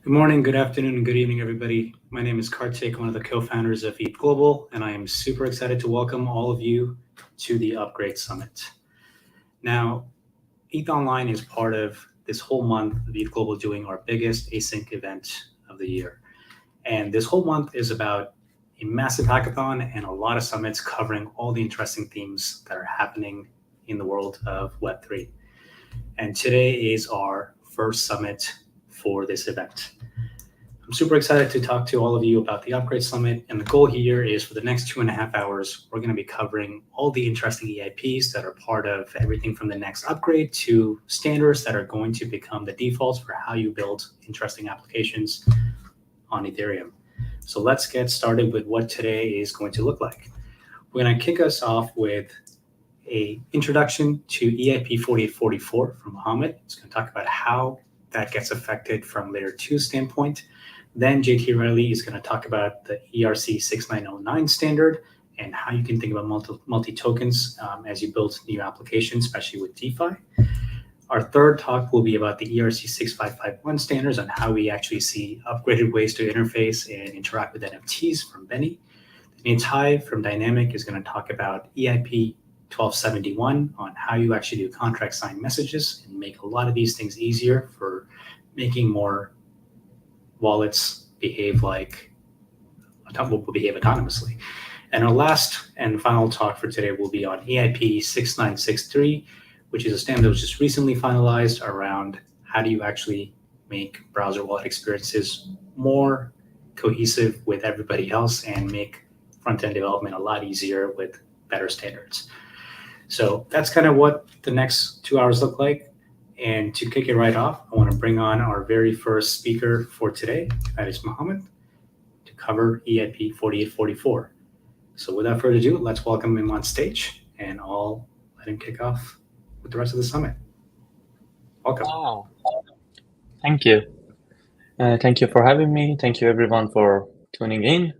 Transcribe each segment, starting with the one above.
Good morning, good afternoon, and good evening, everybody. My name is Kartik, one of the co-founders of ETH Global, and I am super excited to welcome all of you to the Upgrade Summit. Now, ETHOnline is part of this whole month of ETH Global doing our biggest async event of the year. And this whole month is about a massive hackathon and a lot of summits covering all the interesting themes that are happening in the world of Web3. And today is our first summit for this event. I'm super excited to talk to all of you about the Upgrade Summit, and the goal here is for the next 2.5 hours, we're going to be covering all the interesting EIPs that are part of everything from the next upgrade to standards that are going to become the defaults for how you build interesting applications on Ethereum. So let's get started with what today is going to look like. We're going to kick us off with an introduction to EIP 4844 from Mohammed. It's going to talk about how that gets affected from layer 2 standpoint. Then JT Riley is going to talk about the ERC 6909 standard and how you can think about multi-tokens as you build new applications, especially with DeFi. Our third talk will be about the ERC 6551 standards on how we actually see upgraded ways to interface and interact with NFTs from Benny. Nitai from Dynamic is going to talk about EIP 1271 on how you actually do contract sign messages and make a lot of these things easier for making more wallets behave autonomously. And our last and final talk for today will be on EIP 6963, which is a standard that was just recently finalized around how do you actually make browser wallet experiences more cohesive with everybody else and make front-end development a lot easier with better standards. So that's kind of what the next 2 hours look like. And to kick it right off, I want to bring on our very first speaker for today. That is Mohammed to cover EIP 4844. So without further ado, let's welcome him on stage and I'll let him kick off with the rest of the summit. Welcome. Wow. Thank you. Thank you for having me. Thank you everyone for tuning in.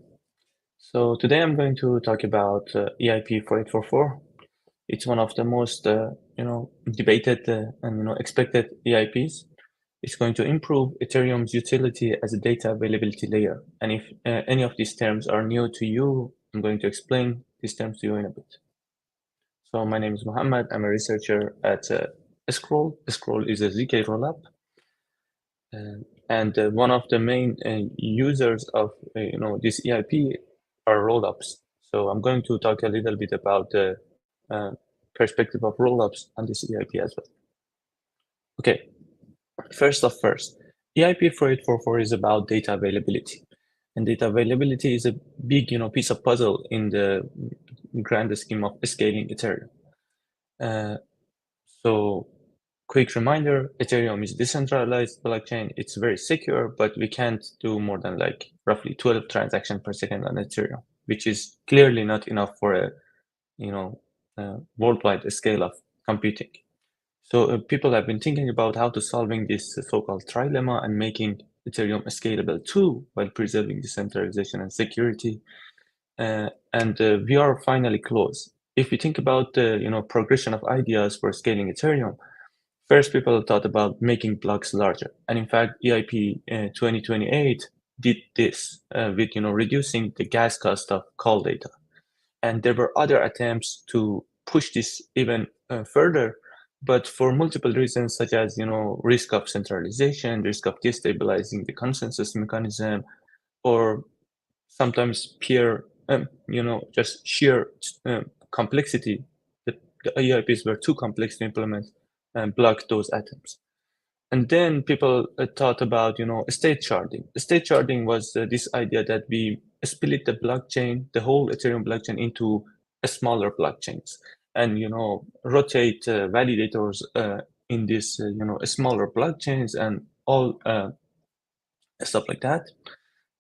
So today I'm going to talk about EIP 4844. It's one of the most debated and expected EIPs. It's going to improve Ethereum's utility as a data availability layer. And if any of these terms are new to you, I'm going to explain these terms to you in a bit. So my name is Mohammed. I'm a researcher at Scroll. Scroll is a ZK rollup. And one of the main users of this EIP are rollups. So I'm going to talk a little bit about the perspective of rollups on this EIP as well. Okay, first, EIP 4844 is about data availability. And data availability is a big piece of puzzle in the grand scheme of scaling Ethereum. So quick reminder, Ethereum is a decentralized blockchain. It's very secure, but we can't do more than like roughly 12 transactions per second on Ethereum, which is clearly not enough for a worldwide scale of computing. So people have been thinking about how to solving this so-called trilemma and making Ethereum scalable too, while preserving decentralization and security. And we are finally close. If we think about the progression of ideas for scaling Ethereum, first people thought about making blocks larger, and in fact, EIP 2028 did this with reducing the gas cost of call data. And there were other attempts to push this even further, but for multiple reasons, such as risk of centralization, risk of destabilizing the consensus mechanism, or sometimes just sheer complexity. The EIPs were too complex to implement and block those attempts. And then people thought about state sharding. State sharding was this idea that we split the blockchain, the whole Ethereum blockchain, into smaller blockchains, and rotate validators in this smaller blockchains and all stuff like that.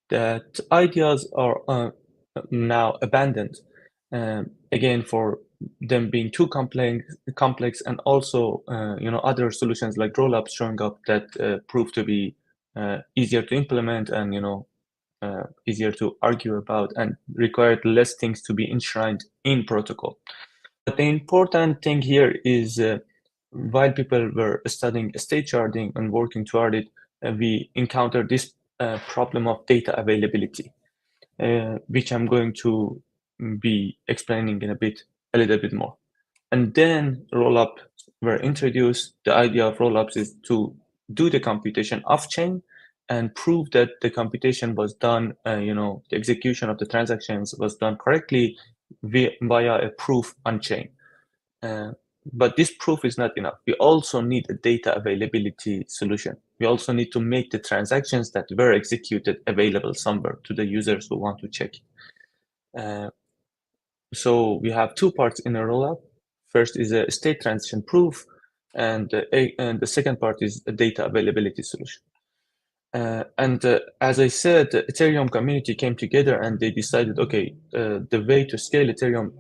That ideas are now abandoned, again for them being too complex, and also other solutions like rollups showing up that prove to be easier to implement and easier to argue about and required less things to be enshrined in protocol. But the important thing here is while people were studying state sharding and working toward it, we encountered this problem of data availability, which I'm going to be explaining in a little bit more. And then rollups were introduced. The idea of rollups is to do the computation off-chain and prove that the computation was done, the execution of the transactions was done correctly via a proof on-chain. But this proof is not enough. We also need a data availability solution. We also need to make the transactions that were executed available somewhere to the users who want to check. So we have two parts in a rollup. First is a state transition proof, and the second part is a data availability solution. As I said, the Ethereum community came together and they decided, okay, the way to scale Ethereum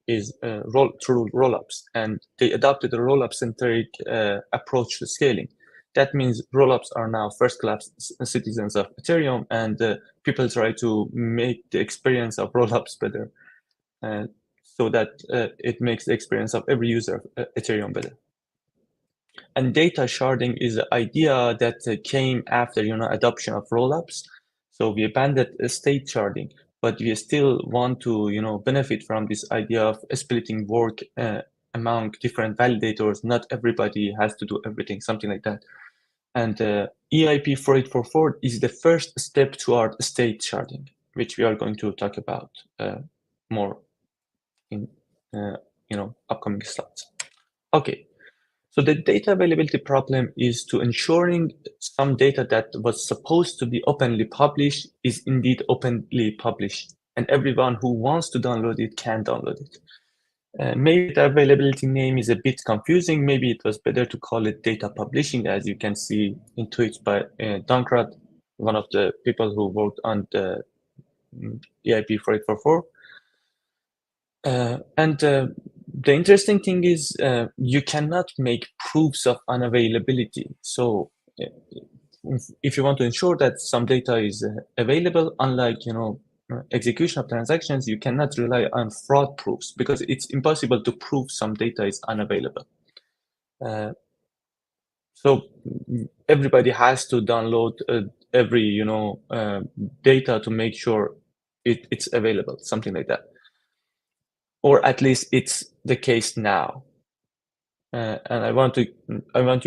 is through rollups, and they adopted a rollup-centric approach to scaling. That means rollups are now first-class citizens of Ethereum, and people try to make the experience of rollups better, so that it makes the experience of every user of Ethereum better. And data sharding is an idea that came after adoption of rollups. So we abandoned state sharding, but we still want to benefit from this idea of splitting work among different validators. Not everybody has to do everything, something like that. And EIP 4844 is the first step toward state sharding, which we are going to talk about more in upcoming slides. Okay. So the data availability problem is to ensuring some data that was supposed to be openly published is indeed openly published, and everyone who wants to download it can download it. Maybe the availability name is a bit confusing. Maybe it was better to call it data publishing, as you can see in tweets by Dankrad, one of the people who worked on the EIP 4844. The interesting thing is you cannot make proofs of unavailability. So if you want to ensure that some data is available, unlike execution of transactions, you cannot rely on fraud proofs because it's impossible to prove some data is unavailable. So everybody has to download every data to make sure it's available, something like that. Or at least it's the case now. And I want you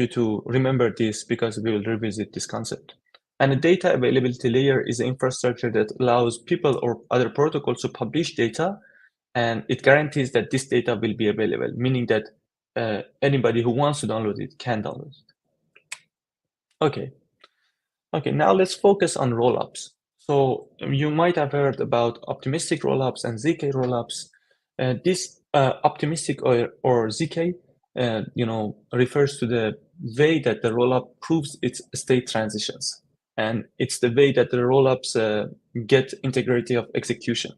to remember this because we will revisit this concept. And a data availability layer is an infrastructure that allows people or other protocols to publish data, and it guarantees that this data will be available, meaning that anybody who wants to download it can download it. Okay, now let's focus on rollups. So you might have heard about optimistic rollups and ZK rollups. This optimistic or ZK refers to the way that the rollup proves its state transitions. And it's the way that the rollups get integrity of execution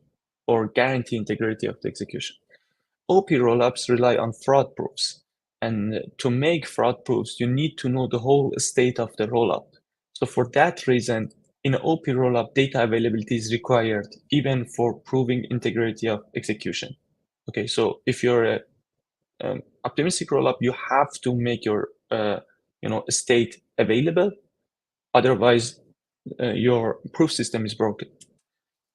or guarantee integrity of the execution. OP rollups rely on fraud proofs. And to make fraud proofs, you need to know the whole state of the rollup. So for that reason, in an OP rollup, data availability is required even for proving integrity of execution. Okay, so if you're a optimistic rollup, you have to make your state available. Otherwise, your proof system is broken.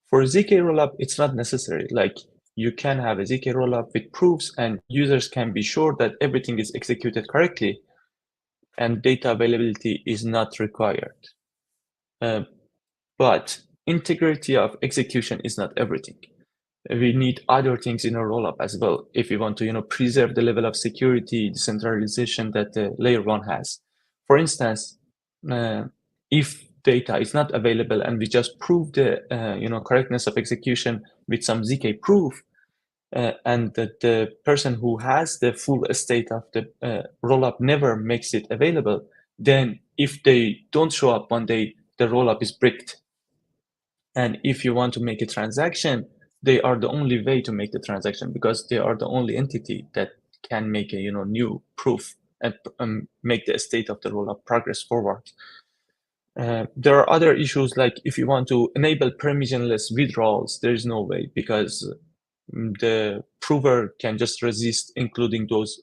For ZK rollup, it's not necessary. Like you can have a ZK rollup with proofs, and users can be sure that everything is executed correctly, and data availability is not required. But integrity of execution is not everything. We need other things in a rollup as well if we want to preserve the level of security, decentralization that the layer 1 has. For instance, if data is not available and we just prove the correctness of execution with some ZK proof, and that the person who has the full state of the rollup never makes it available, then if they don't show up one day, the rollup is bricked. And if you want to make a transaction, they are the only way to make the transaction because they are the only entity that can make a new proof and make the state of the rollup progress forward. There are other issues like if you want to enable permissionless withdrawals, there is no way because the prover can just resist including those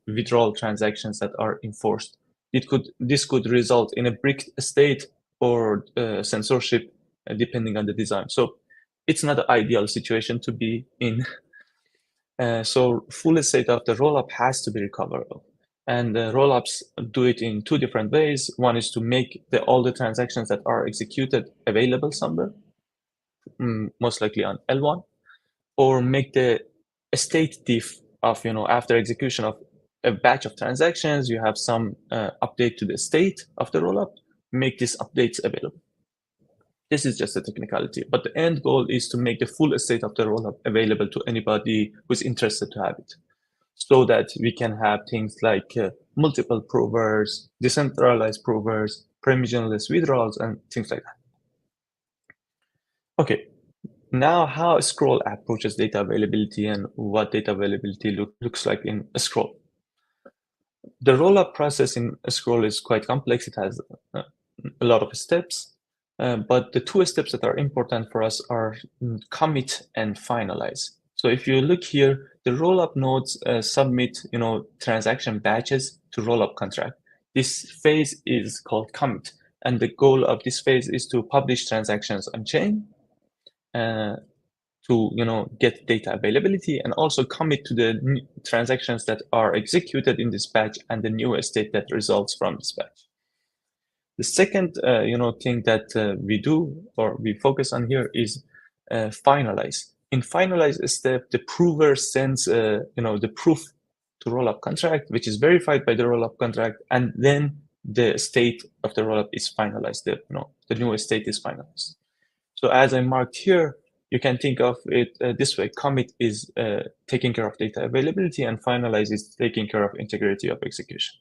withdrawal transactions that are enforced. This could result in a bricked state or censorship, depending on the design. So it's not an ideal situation to be in. So full state of the rollup has to be recoverable. And the rollups do it in two different ways. One is to make all the transactions that are executed available somewhere, most likely on L1, or make the state diff of, after execution of a batch of transactions, you have some update to the state of the rollup, make these updates available. This is just a technicality, but the end goal is to make the full state of the rollup available to anybody who's interested to have it, so that we can have things like multiple provers, decentralized provers, permissionless withdrawals, and things like that. Okay, now how a scroll approaches data availability and what data availability looks like in a scroll. The rollup process in a scroll is quite complex. It has a lot of steps, but the two steps that are important for us are commit and finalize. So if you look here, the rollup nodes submit, transaction batches to rollup contract. This phase is called commit, and the goal of this phase is to publish transactions on chain to get data availability, and also commit to the transactions that are executed in this batch and the new state that results from this batch. The second thing that we do or we focus on here is finalize. In finalize step, the prover sends the proof to rollup contract, which is verified by the rollup contract, and then the state of the rollup is finalized. The new state is finalized. So as I marked here, you can think of it this way: commit is taking care of data availability, and finalize is taking care of integrity of execution.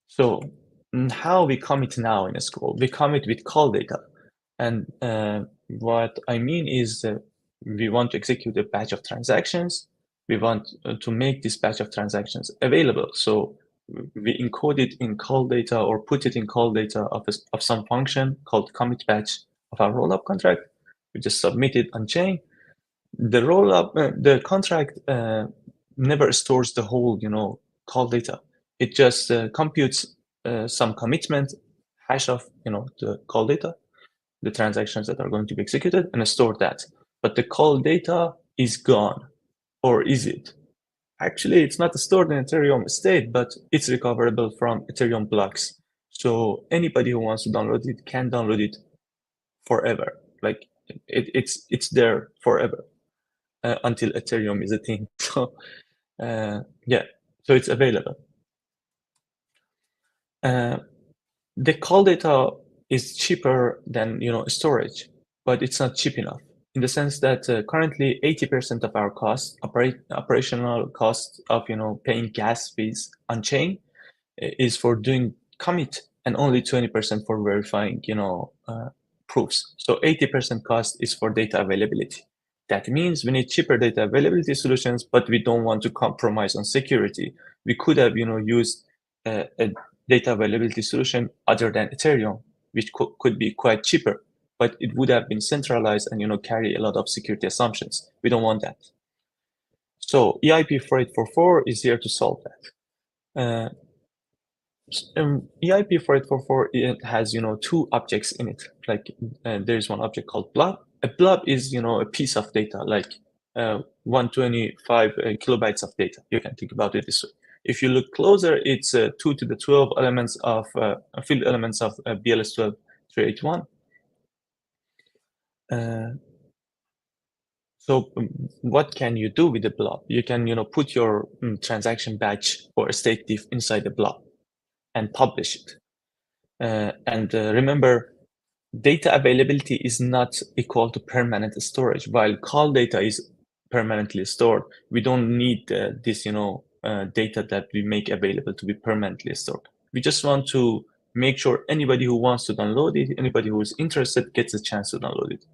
So how we commit now in a scroll? We commit with call data. And what I mean is we want to execute a batch of transactions. We want to make this batch of transactions available. So we encode it in call data or put it in call data of some function called commit batch of our rollup contract. We just submit it on chain. The rollup, the contract never stores the whole, call data. It just computes some commitment hash of, the call data, the transactions that are going to be executed, and store that. But the call data is gone, or is it? Actually, it's not stored in Ethereum state, but it's recoverable from Ethereum blocks. So anybody who wants to download it can download it forever. Like it's there forever until Ethereum is a thing. So yeah, so it's available. The call data is cheaper than storage, but it's not cheap enough, in the sense that currently 80% of our costs, operational costs of paying gas fees on chain, is for doing commit, and only 20% for verifying proofs. So 80% cost is for data availability. That means we need cheaper data availability solutions, but we don't want to compromise on security. We could have used a data availability solution other than Ethereum, which could be quite cheaper, but it would have been centralized and carry a lot of security assumptions. We don't want that. So EIP 4844 is here to solve that. EIP 4844, it has two objects in it. Like there's one object called blob. A blob is a piece of data, like 125 kilobytes of data. You can think about it this way. If you look closer, it's 2 to the 12 elements of field elements of BLS 12381. So what can you do with the blob? You can put your transaction batch or a state diff inside the blob and publish it. Remember, data availability is not equal to permanent storage. While call data is permanently stored, we don't need this data that we make available to be permanently stored. We just want to make sure anybody who wants to download it, anybody who is interested, gets a chance to download it,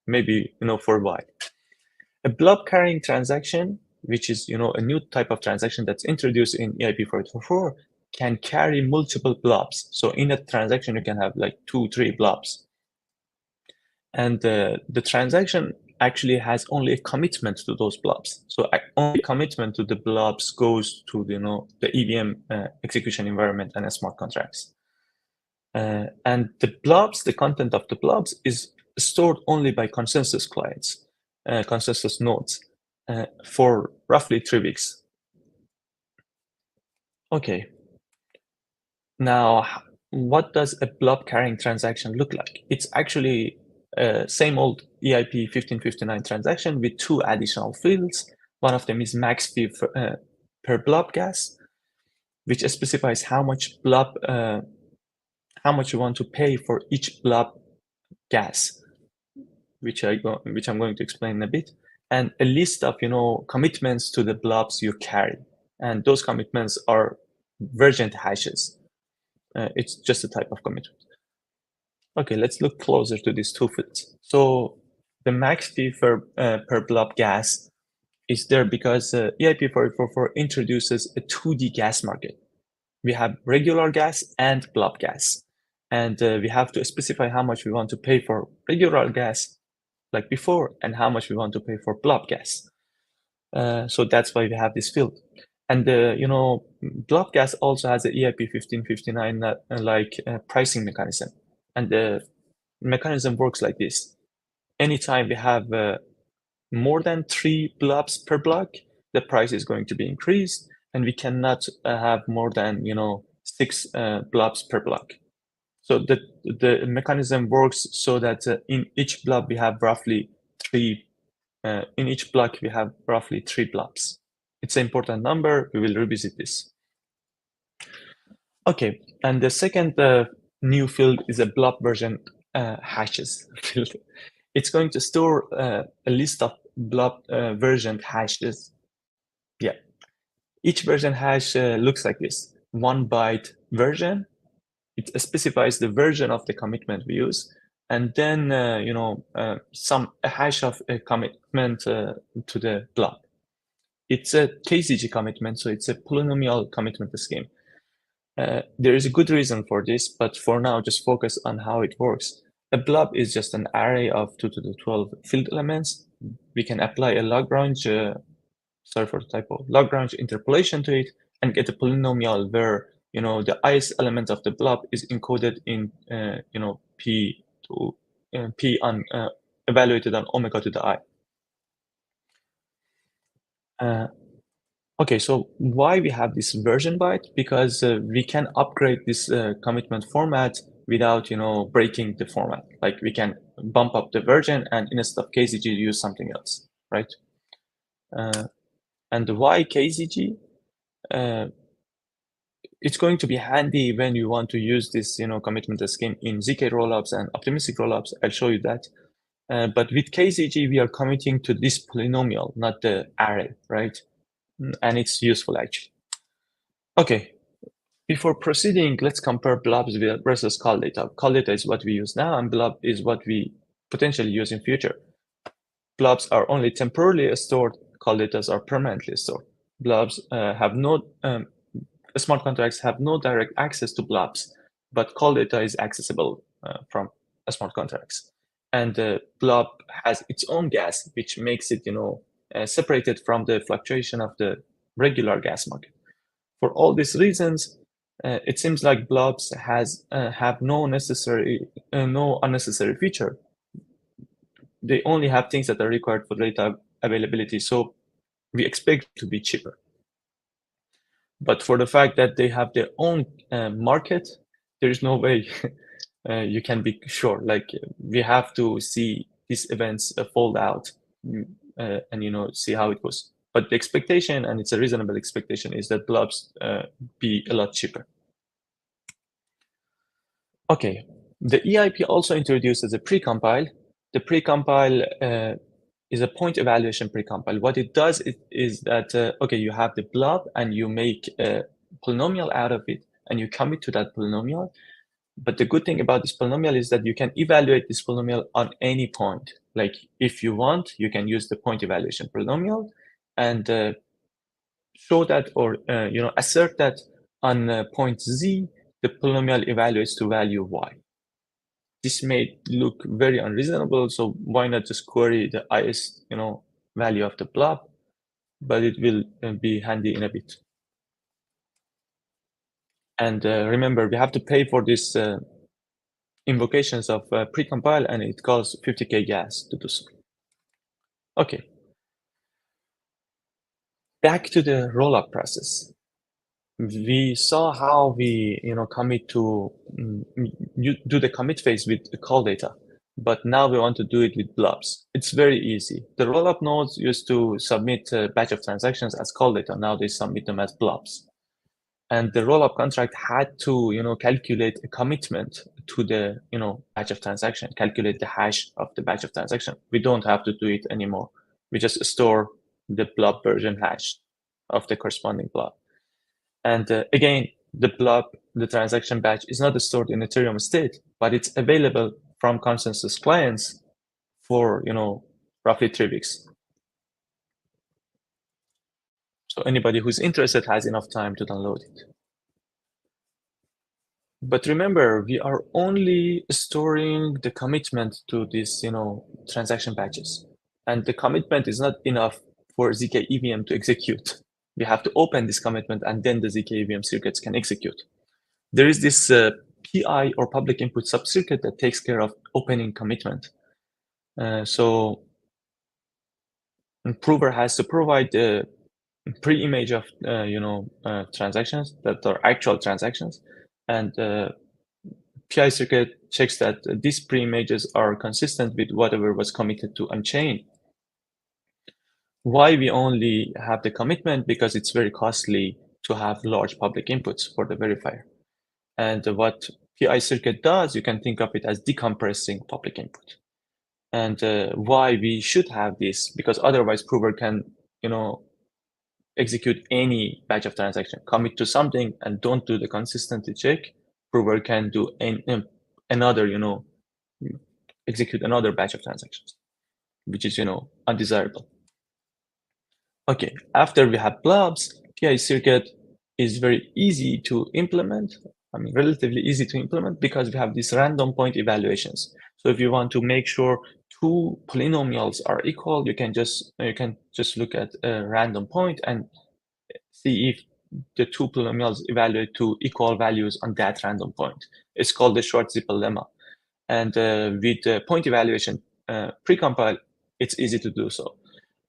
maybe for a while. A blob carrying transaction, which is a new type of transaction that's introduced in EIP 4844, can carry multiple blobs. So in a transaction, you can have like 2-3 blobs. And the transaction actually has only a commitment to those blobs. So only commitment to the blobs goes to the EVM execution environment and smart contracts. And the blobs, the content of the blobs is stored only by consensus clients, consensus nodes, for roughly 3 weeks. Okay. Now, what does a blob carrying transaction look like? It's actually same old EIP 1559 transaction with 2 additional fields. One of them is max fee per blob gas, which specifies how much you want to pay for each blob gas, which I'm going to explain in a bit, and a list of commitments to the blobs you carry, and those commitments are versioned hashes. It's just a type of commitment. Okay, let's look closer to these 2 fields. So the max fee per blob gas is there because EIP 444 introduces a 2D gas market. We have regular gas and blob gas. And we have to specify how much we want to pay for regular gas like before and how much we want to pay for blob gas. So that's why we have this field. And blob gas also has a EIP 1559 pricing mechanism. And the mechanism works like this. Anytime we have more than 3 blobs per block, the price is going to be increased, and we cannot have more than 6 blobs per block. So the mechanism works so that in each blob we have roughly 3. In each block we have roughly 3 blobs. It's an important number. We will revisit this. Okay, and the second new field is a blob version hashes field. It's going to store a list of blob version hashes. Yeah, each version hash looks like this: 1 byte version. It specifies the version of the commitment we use, and then a hash of a commitment to the blob. It's a KZG commitment, so it's a polynomial commitment scheme. There is a good reason for this, but for now, just focus on how it works. A blob is just an array of 2 to the 12 field elements. We can apply a Lagrange, sorry for the typo, Lagrange interpolation to it and get a polynomial where the ith element of the blob is encoded in p to p on evaluated on omega to the I. Okay, so why we have this version byte? Because we can upgrade this commitment format without, breaking the format. Like we can bump up the version and instead of KZG use something else, right? And why KZG? It's going to be handy when you want to use this, commitment scheme in ZK rollups and optimistic rollups. I'll show you that. But with KZG, we are committing to this polynomial, not the array, right? And it's useful actually. Okay, before proceeding, let's compare blobs versus call data. Call data is what we use now, and blob is what we potentially use in future. Blobs are only temporarily stored. Call data are permanently stored. Blobs have no smart contracts have no direct access to blobs, but call data is accessible from smart contracts. And the blob has its own gas, which makes it separated from the fluctuation of the regular gas market. For all these reasons, it seems like blobs have no unnecessary feature. They only have things that are required for data availability, so we expect to be cheaper. But for the fact that they have their own market, there is no way you can be sure. Like we have to see these events fold out and see how it goes. But the expectation, and it's a reasonable expectation, is that blobs be a lot cheaper. Okay, the EIP also introduces a precompile. The precompile is a point evaluation precompile. What it does is that, okay, you have the blob and you make a polynomial out of it and you commit to that polynomial. But the good thing about this polynomial is that you can evaluate this polynomial on any point. Like if you want, you can use the point evaluation polynomial and show that or assert that on point z, the polynomial evaluates to value y. This may look very unreasonable, so why not just query the highest value of the blob? But it will be handy in a bit. And remember, we have to pay for this invocations of precompile, and it calls 50k gas to do so. Okay. Back to the rollup process. We saw how we, commit to you do the commit phase with the call data, but now we want to do it with blobs. It's very easy. The rollup nodes used to submit a batch of transactions as call data. Now they submit them as blobs. And the rollup contract had to, calculate a commitment to the, batch of transaction, calculate the hash of the batch of transaction. We don't have to do it anymore. We just store the blob version hash of the corresponding blob. And again, the blob, the transaction batch is not stored in Ethereum state, but it's available from consensus clients for, roughly 3 weeks. So anybody who's interested has enough time to download it. But remember, we are only storing the commitment to these, transaction batches. And the commitment is not enough for ZK EVM to execute. We have to open this commitment, and then the ZK EVM circuits can execute. There is this PI or public input subcircuit that takes care of opening commitment. So prover has to provide the pre-image of transactions that are actual transactions, and PI circuit checks that these pre-images are consistent with whatever was committed to on chain. Why we only have the commitment? Because it's very costly to have large public inputs for the verifier. And what PI circuit does, you can think of it as decompressing public input. And why we should have this, because otherwise prover can, execute any batch of transaction, commit to something and don't do the consistency check. Prover can do another, execute another batch of transactions, which is, undesirable. Okay, after we have blobs, PI circuit is very easy to implement. I mean, relatively easy to implement because we have these random point evaluations. So if you want to make sure two polynomials are equal, you can just look at a random point and see if the two polynomials evaluate to equal values on that random point. It's called the Schwarzschild lemma. And with the point evaluation precompile, it's easy to do so.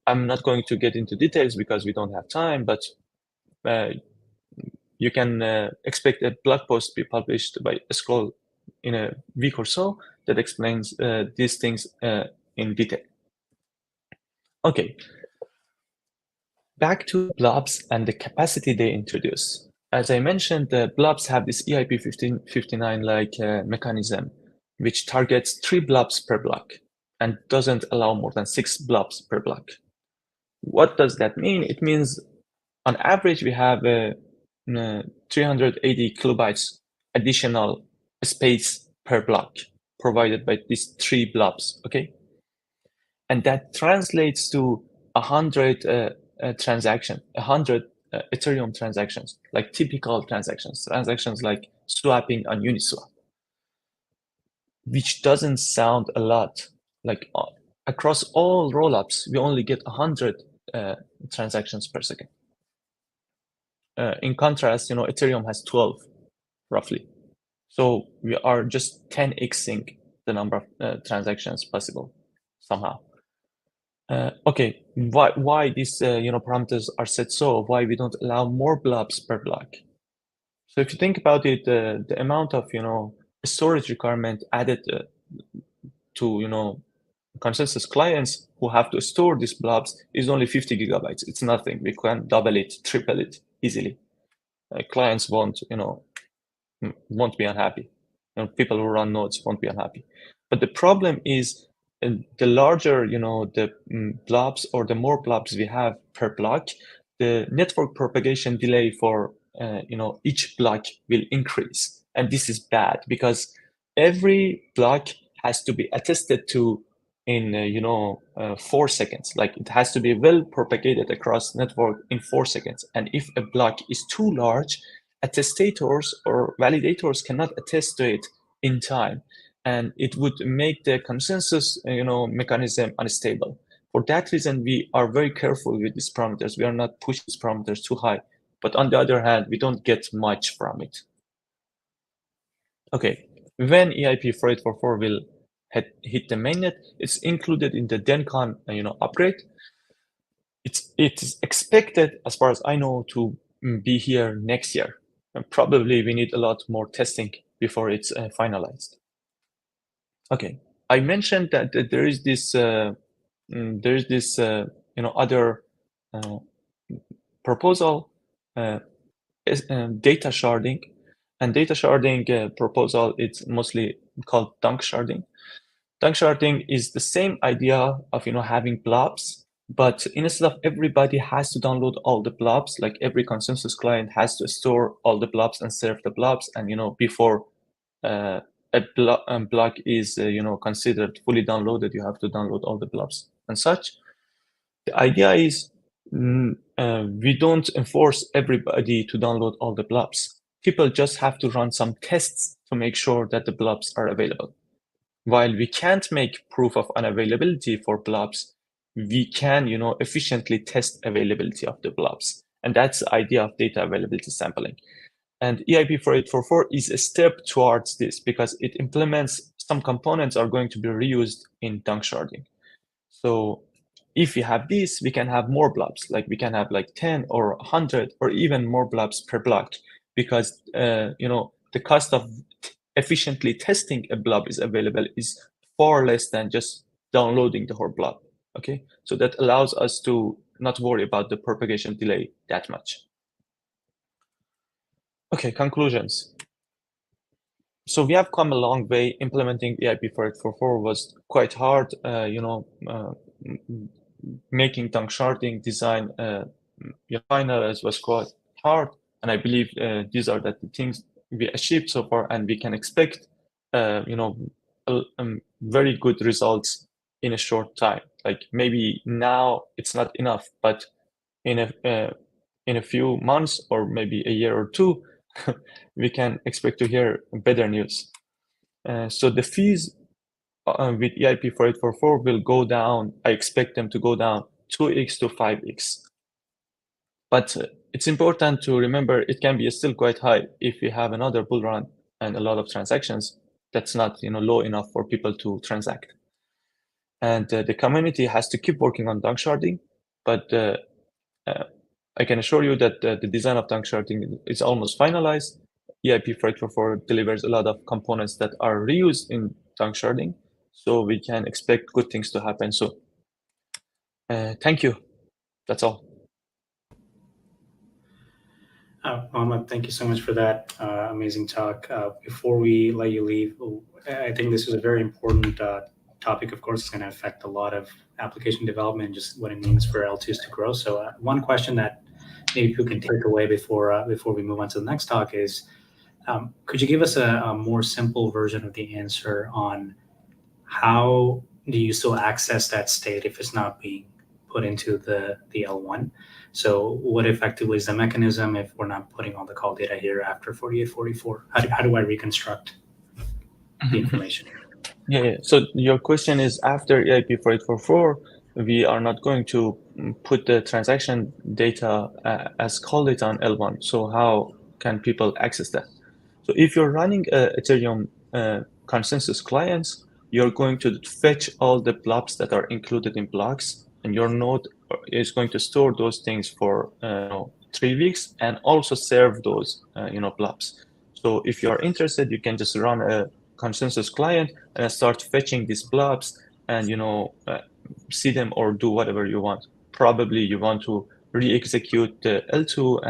I'm not going to get into details because we don't have time, but you can expect a blog post be published by Scroll in a week or so that explains these things in detail. Okay, back to blobs and the capacity they introduce. As I mentioned, the blobs have this EIP 1559-like mechanism, which targets 3 blobs per block and doesn't allow more than 6 blobs per block. What does that mean? It means on average, we have 380 kilobytes additional space per block provided by these 3 blobs, okay? And that translates to 100 transactions, 100 Ethereum transactions, like typical transactions like swapping on Uniswap, which doesn't sound a lot. Like across all rollups, we only get 100 transactions per second. In contrast, Ethereum has 12, roughly. So we are just 10xing the number of transactions possible somehow. Okay, why these parameters are set so? Why we don't allow more blobs per block? So if you think about it, the amount of storage requirement added to consensus clients who have to store these blobs is only 50 gigabytes. It's nothing. We can double it, triple it easily. Clients won't be unhappy. People who run nodes won't be unhappy. But the problem is the larger, the blobs or the more blobs we have per block, the network propagation delay for, each block will increase. And this is bad because every block has to be attested to in, 4 seconds. Like it has to be well propagated across network in 4 seconds. And if a block is too large, attestators or validators cannot attest to it in time, and it would make the consensus mechanism unstable. For that reason, we are very careful with these parameters. We are not pushing these parameters too high, but on the other hand, we don't get much from it. Okay, When EIP 4844 will hit the mainnet, it's included in the DENCON upgrade. It is expected, as far as I know, to be here next year. And probably we need a lot more testing before it's finalized. Okay, I mentioned that there is this other proposal, data sharding, and data sharding proposal. It's mostly called dunk sharding. Dunk sharding is the same idea of having blobs, but instead of everybody has to download all the blobs, like every consensus client has to store all the blobs and serve the blobs, and before a block is considered fully downloaded, you have to download all the blobs and such. The idea is we don't enforce everybody to download all the blobs. People just have to run some tests to make sure that the blobs are available. While we can't make proof of unavailability for blobs, we can, efficiently test availability of the blobs. And that's the idea of data availability sampling. And EIP 4844 is a step towards this because it implements some components are going to be reused in dunk sharding. So if we have this, we can have more blobs, like we can have like 10 or 100 or even more blobs per block because, the cost of efficiently testing a blob is available is far less than just downloading the whole blob. Okay, so that allows us to not worry about the propagation delay that much. Okay, conclusions. So we have come a long way. Implementing EIP 4844 was quite hard. Making dunk sharding design finalized was quite hard, and I believe these are the things we achieved so far, and we can expect very good results in a short time. Like maybe now it's not enough, but in a few months or maybe a year or two, we can expect to hear better news. So the fees with EIP 4844 will go down. I expect them to go down 2x to 5x. But it's important to remember it can be still quite high if we have another bull run and a lot of transactions. That's not low enough for people to transact. And the community has to keep working on dunk sharding, but I can assure you that the design of dunk sharding is almost finalized. EIP 4844 delivers a lot of components that are reused in dunk sharding, so we can expect good things to happen soon. Thank you. That's all. Mohammed, thank you so much for that amazing talk. Before we let you leave, I think this is a very important topic. Of course, it's going to affect a lot of application development and just what it means for L2s to grow. So one question that maybe people can take away before we move on to the next talk is, could you give us a more simple version of the answer on how do you still access that state if it's not being put into the L1? So what effectively is the mechanism if we're not putting all the call data here after 4844? How do I reconstruct the information here? Yeah. So your question is after EIP 4844, we are not going to put the transaction data as call data on L1. So how can people access that? So if you're running Ethereum consensus clients, you're going to fetch all the blobs that are included in blocks, and your node is going to store those things for 3 weeks and also serve those blobs. So if you are interested, you can just run a consensus client and start fetching these blobs and see them or do whatever you want. Probably you want to re-execute the L2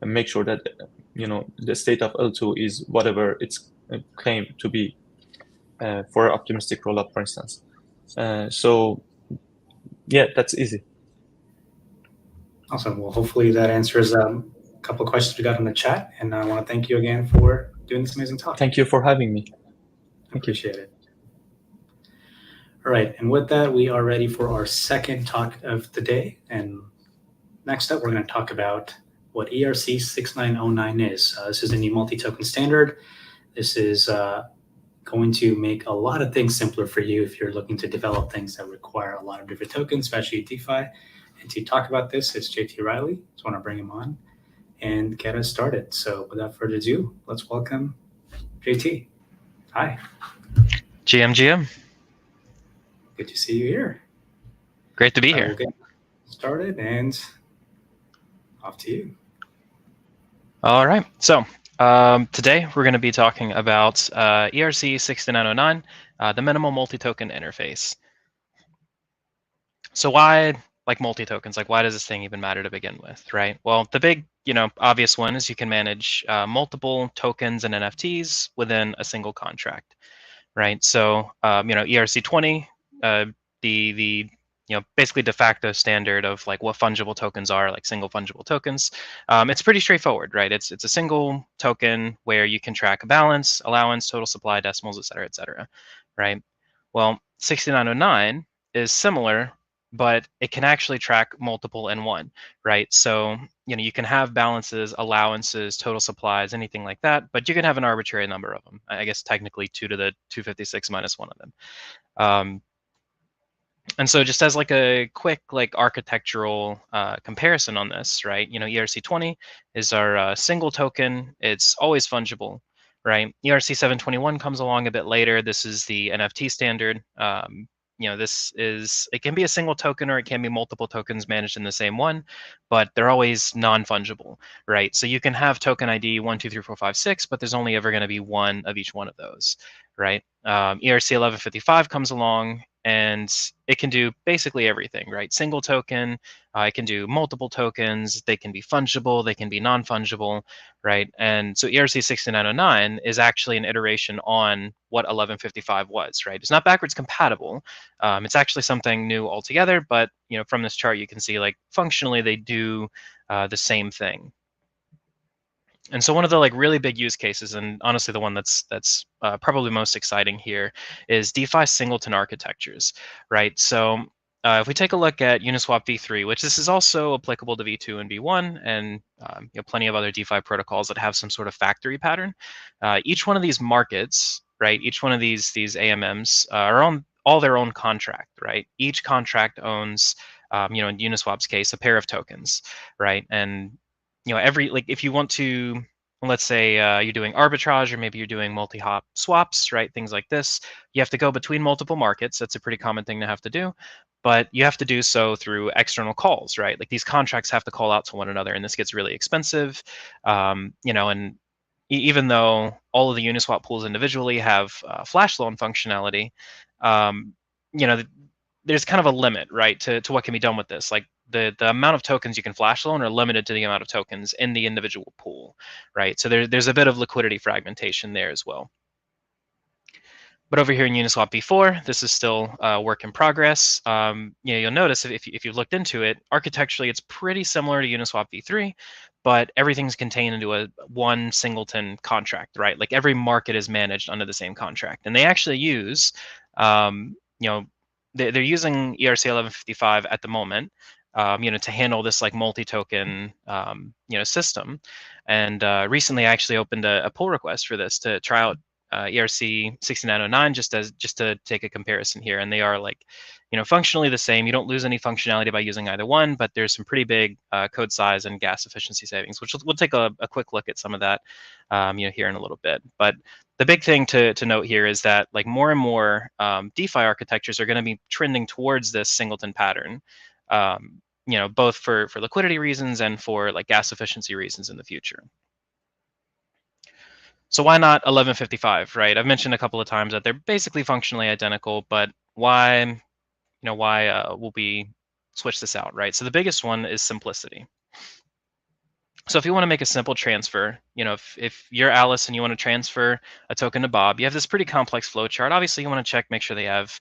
and make sure that the state of L2 is whatever it's claimed to be for optimistic rollup, for instance. So yeah, that's easy. Awesome. Well, hopefully that answers a couple of questions we got in the chat, and I want to thank you again for doing this amazing talk. Thank you for having me. Appreciate it. All right, and with that, we are ready for our second talk of the day. And next up, we're going to talk about what ERC 6909 is. This is a new multi-token standard. This is going to make a lot of things simpler for you if you're looking to develop things that require a lot of different tokens, especially DeFi. And to talk about this, it's JT Riley. Just want to bring him on and get us started. So without further ado, let's welcome JT. Hi. GM. Good to see you here. Great to be here. We'll get started and off to you. All right. So today we're going to be talking about ERC 6909, the minimal multi-token interface. So why multi-tokens? Why does this thing even matter to begin with, right? Well, the big, obvious one is you can manage multiple tokens and NFTs within a single contract, right? So ERC 20, the basically de facto standard of what fungible tokens are, like single fungible tokens. It's pretty straightforward, right? It's a single token where you can track a balance, allowance, total supply, decimals, et cetera, right? Well, 6909 is similar, but it can actually track multiple in one, right? So you can have balances, allowances, total supplies, anything like that, but you can have an arbitrary number of them. I guess technically 2 to the 256 minus one of them. And so just as a quick architectural comparison on this, right? ERC20 is our single token. It's always fungible, right? ERC 721 comes along a bit later. This is the NFT standard. It can be a single token or it can be multiple tokens managed in the same one, but they're always non-fungible, right? So you can have token ID 1, 2, 3, 4, 5, 6, but there's only ever going to be one of each one of those, right? ERC 1155 comes along and it can do basically everything, right? Single token, it can do multiple tokens, they can be fungible, they can be non-fungible, right? And so ERC 6909 is actually an iteration on what 1155 was, right? It's not backwards compatible. It's actually something new altogether, but from this chart you can see functionally they do the same thing. And so one of the really big use cases, and honestly the one that's probably most exciting here, is DeFi singleton architectures, right? So if we take a look at Uniswap v3, which this is also applicable to v2 and v1, and plenty of other DeFi protocols that have some sort of factory pattern, each one of these markets, right? Each one of these AMMs are on all their own contract, right? Each contract owns, in Uniswap's case, a pair of tokens, right? And every if you want to, let's say you're doing arbitrage or maybe you're doing multi-hop swaps, right? Things like this, you have to go between multiple markets. That's a pretty common thing to have to do, but you have to do so through external calls, right? These contracts have to call out to one another, and this gets really expensive, and even though all of the Uniswap pools individually have flash loan functionality, um, there's kind of a limit, right, to what can be done with this. The amount of tokens you can flash loan are limited to the amount of tokens in the individual pool, right? So there's a bit of liquidity fragmentation there as well. But over here in Uniswap v4, this is still work in progress. You'll notice if you've looked into it, architecturally it's pretty similar to Uniswap v3, but everything's contained into one singleton contract, right? Every market is managed under the same contract, and they actually use, they're using ERC 1155 at the moment, to handle this multi-token, system. And recently, I actually opened a pull request for this to try out ERC 6909 just to take a comparison here, and they are functionally the same. You don't lose any functionality by using either one, but there's some pretty big code size and gas efficiency savings, which we'll take a quick look at some of that here in a little bit. But the big thing to note here is that more and more DeFi architectures are going to be trending towards this singleton pattern, both for liquidity reasons and for gas efficiency reasons in the future. So why not 1155, right? I've mentioned a couple of times that they're basically functionally identical, but why will we switch this out, right? So the biggest one is simplicity. So if you want to make a simple transfer, if you're Alice and you want to transfer a token to Bob, you have this pretty complex flow chart. Obviously, you want to make sure they have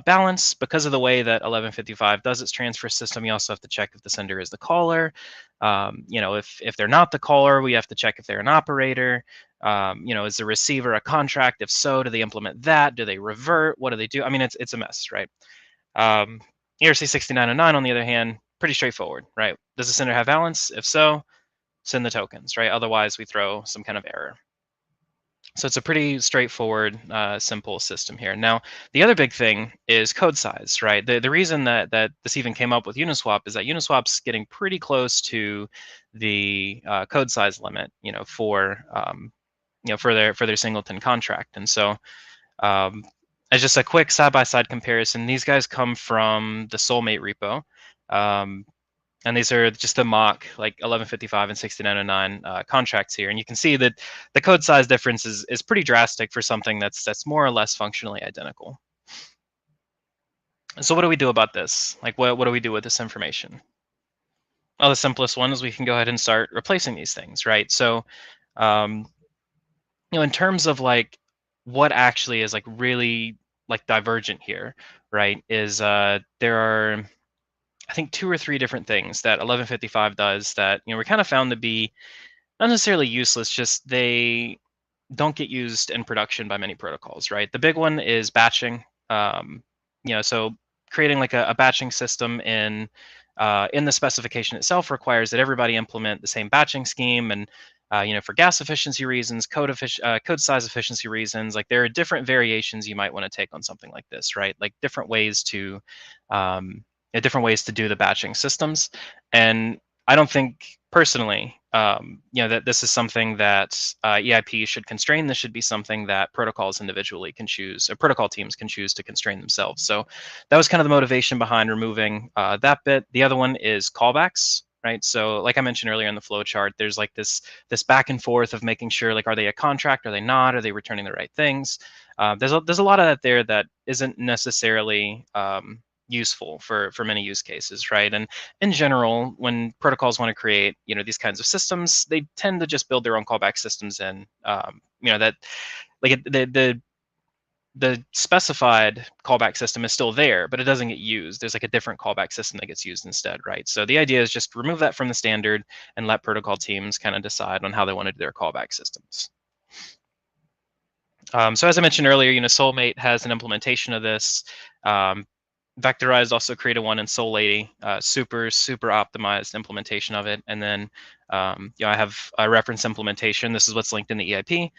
balance. Because of the way that 1155 does its transfer system, you also have to check if the sender is the caller. If they're not the caller, we have to check if they're an operator. Is the receiver a contract? If so, do they implement that? Do they revert? What do they do? I mean, it's a mess, right? ERC 6909, on the other hand, pretty straightforward, right? Does the sender have balance? If so, send the tokens, right? Otherwise, we throw some kind of error. So it's a pretty straightforward, simple system here. Now, the other big thing is code size, right? The reason that this even came up with Uniswap is that Uniswap's getting pretty close to the code size limit, for for their singleton contract. And so as just a quick side-by-side comparison, these guys come from the Soulmate repo. And these are just the mock like 1155 and 6909 contracts here. And you can see that the code size difference is pretty drastic for something that's more or less functionally identical. So what do we do about this? Like what do we do with this information? Well, the simplest one is we can go ahead and start replacing these things, right? So in terms of like what actually is like really like divergent here, right, is there are I think 2 or 3 different things that 1155 does that we kind of found to be not necessarily useless, just they don't get used in production by many protocols, right? The big one is batching. So creating like a batching system in the specification itself requires that everybody implement the same batching scheme, and for gas efficiency reasons, code size efficiency reasons, like there are different variations you might want to take on something like this, right? Like different ways to do the batching systems. And I don't think personally, that this is something that EIP should constrain. This should be something that protocols individually can choose, or protocol teams can choose to constrain themselves. So that was kind of the motivation behind removing that bit. The other one is callbacks, right? So like I mentioned earlier in the flow chart, there's like this back and forth of making sure, like, are they a contract? Are they not? Are they returning the right things? There's a lot of that there that isn't necessarily useful for many use cases, right? And in general, when protocols want to create these kinds of systems, they tend to just build their own callback systems in. That like the specified callback system is still there, but it doesn't get used. There's like a different callback system that gets used instead, right? So the idea is just remove that from the standard and let protocol teams kind of decide on how they want to do their callback systems. So as I mentioned earlier, Soulmate has an implementation of this. Vectorized also created one in SoulLady, super optimized implementation of it. And then I have a reference implementation. This is what's linked in the EIP.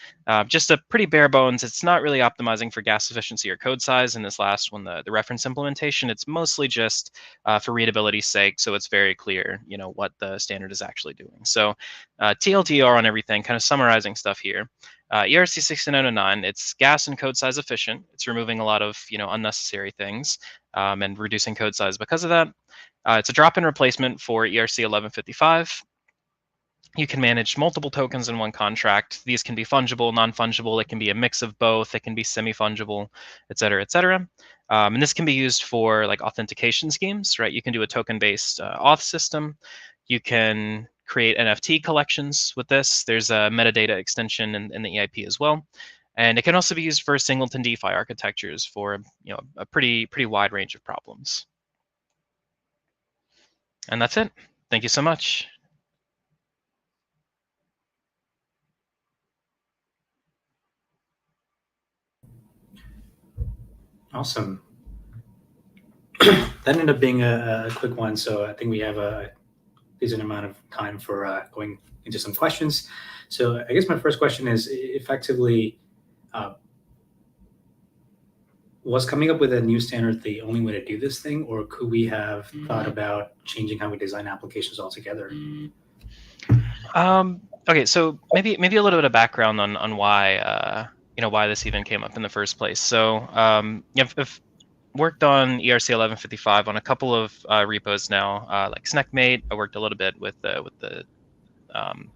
Just a pretty bare bones. It's not really optimizing for gas efficiency or code size. In this last one, the reference implementation, it's mostly just for readability's sake, so it's very clear what the standard is actually doing. So TLDR on everything, kind of summarizing stuff here. ERC 6909, it's gas and code size efficient. It's removing a lot of unnecessary things and reducing code size because of that. It's a drop-in replacement for ERC 1155. You can manage multiple tokens in one contract. These can be fungible, non-fungible. It can be a mix of both. It can be semi-fungible, et cetera, et cetera. And this can be used for like authentication schemes, right? You can do a token-based auth system. You can create NFT collections with this. There's a metadata extension in the EIP as well. And it can also be used for singleton DeFi architectures for a pretty wide range of problems. And that's it. Thank you so much. Awesome. That ended up being a quick one, so I think we have a decent amount of time for going into some questions. So I guess my first question is effectively, was coming up with a new standard the only way to do this thing, or could we have thought about changing how we design applications altogether? Okay, so maybe a little bit of background on why why this even came up in the first place. So I've worked on ERC 1155 on a couple of repos now, like Snackmate. I worked a little bit with the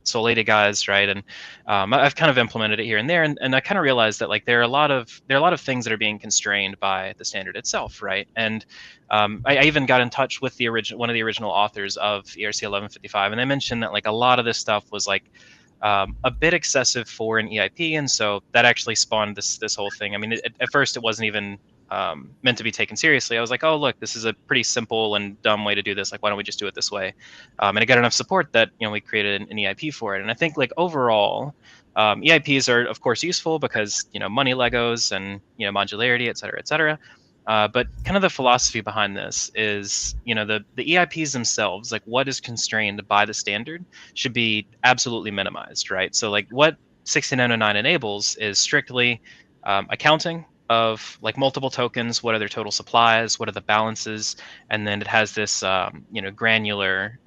SoulLady guys, right? And I've kind of implemented it here and there, and I kind of realized that like there are a lot of things that are being constrained by the standard itself, right? And I even got in touch with one of the original authors of ERC 1155, and they mentioned that like a lot of this stuff was like a bit excessive for an EIP, and so that actually spawned this whole thing. I mean, at first it wasn't even meant to be taken seriously. I was like, oh, look, this is a pretty simple and dumb way to do this. Like, why don't we just do it this way? And it got enough support that we created an EIP for it. And I think like overall, EIPs are of course useful because money Legos and modularity, et cetera, et cetera. But kind of the philosophy behind this is the EIPs themselves, like what is constrained by the standard, should be absolutely minimized, right? So like what 6909 enables is strictly accounting of like multiple tokens, what are their total supplies, what are the balances, and then it has this granular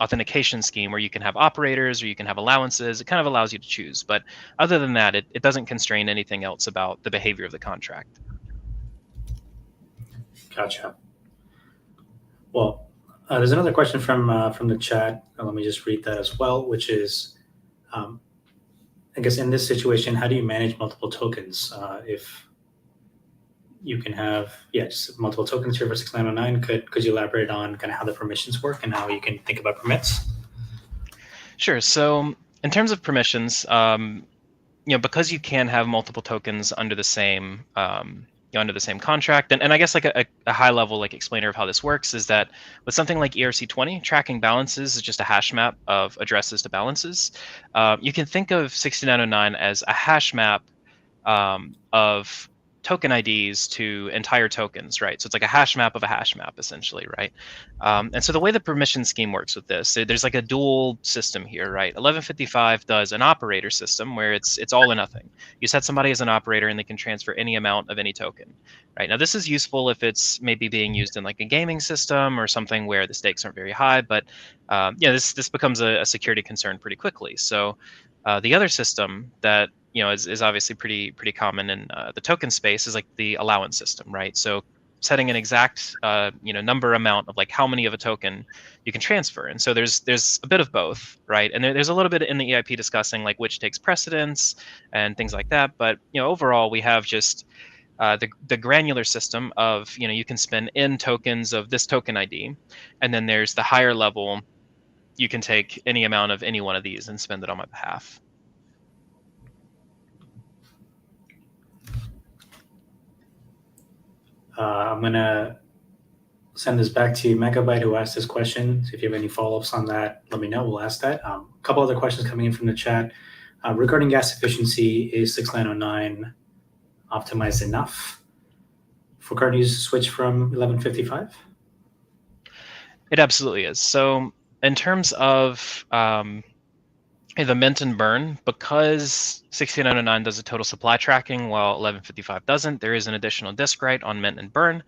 authentication scheme where you can have operators or you can have allowances. It kind of allows you to choose. But other than that, it doesn't constrain anything else about the behavior of the contract. Gotcha. Well, there's another question from the chat. Let me just read that as well, which is, I guess in this situation, how do you manage multiple tokens? If you can have, just multiple tokens here for 6909, could you elaborate on kind of how the permissions work and how you can think about permits? Sure. So in terms of permissions, because you can have multiple tokens under the same contract, and I guess like a high level like explainer of how this works is that with something like ERC20, tracking balances is just a hash map of addresses to balances. You can think of 6909 as a hash map of token IDs to entire tokens, right? So it's like a hash map of a hash map, essentially, right? And so the way the permission scheme works with this, there's like a dual system here, right? 1155 does an operator system where it's all or nothing. You set somebody as an operator and they can transfer any amount of any token, right? Now this is useful if it's maybe being used in like a gaming system or something where the stakes aren't very high, but this becomes a security concern pretty quickly. So the other system that is obviously pretty common in the token space is like the allowance system, right? So setting an exact number amount of like how many of a token you can transfer, and so there's a bit of both, right? And there's a little bit in the EIP discussing like which takes precedence and things like that. But overall we have just the granular system of you can spend n tokens of this token ID, and then there's the higher level. You can take any amount of any one of these and spend it on my behalf. I'm going to send this back to Megabyte, who asked this question. So if you have any follow-ups on that, let me know. We'll ask that. A couple other questions coming in from the chat. Regarding gas efficiency, is 6909 optimized enough for card use to switch from 1155? It absolutely is. So in terms of the mint and burn, because 6909 does a total supply tracking while 1155 doesn't, there is an additional disk write on mint and burn.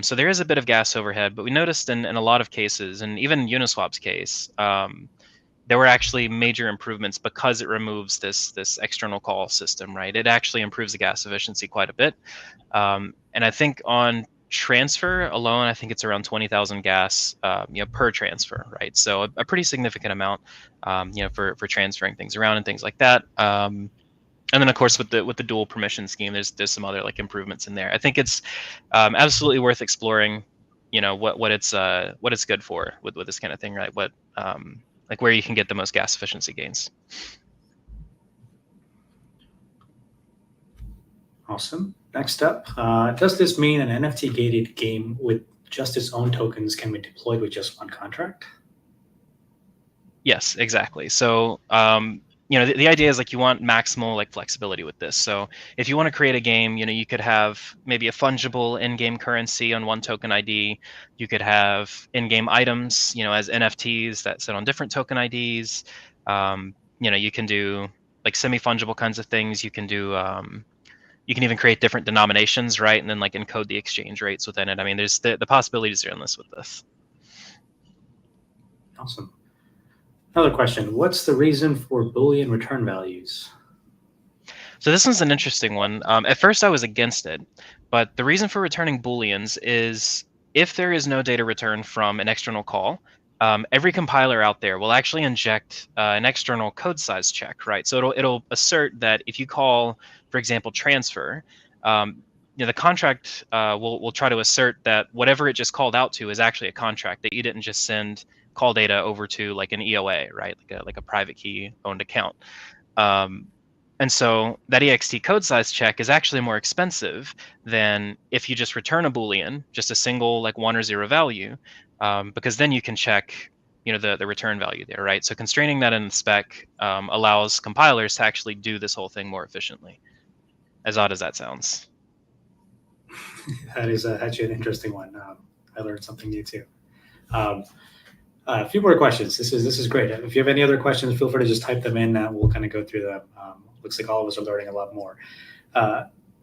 So there is a bit of gas overhead, but we noticed in a lot of cases, and even Uniswap's case, there were actually major improvements because it removes this external call system, right? It actually improves the gas efficiency quite a bit. And I think on transfer alone, I think it's around 20,000 gas per transfer, right? So a pretty significant amount for transferring things around and things like that. And then of course with the dual permission scheme, there's some other like improvements in there. I think it's absolutely worth exploring what it's good for with this kind of thing, right? What like where you can get the most gas efficiency gains. Awesome. Next up, does this mean an NFT gated game with just its own tokens can be deployed with just one contract? Yes, exactly. So the idea is like you want maximal like flexibility with this. So if you want to create a game, you could have maybe a fungible in-game currency on one token ID. You could have in-game items, as NFTs that sit on different token IDs. You can do like semi-fungible kinds of things. You can do you can even create different denominations, right? And then like encode the exchange rates within it. I mean, there's the possibilities are endless with this. Awesome. Another question, what's the reason for Boolean return values? So this one's an interesting one. At first I was against it, but the reason for returning Booleans is if there is no data return from an external call, every compiler out there will actually inject an external code size check, right? So it'll assert that if you call, for example, transfer, the contract will try to assert that whatever it just called out to is actually a contract, that you didn't just send call data over to like an EOA, right? Like a private key owned account. And so that ext code size check is actually more expensive than if you just return a Boolean, just a single like 1 or 0 value, because then you can check the return value there, right? So constraining that in the spec allows compilers to actually do this whole thing more efficiently. As odd as that sounds. That is actually an interesting one. I learned something new too. A few more questions. This is great. If you have any other questions, feel free to just type them in. We'll kind of go through them. Looks like all of us are learning a lot more.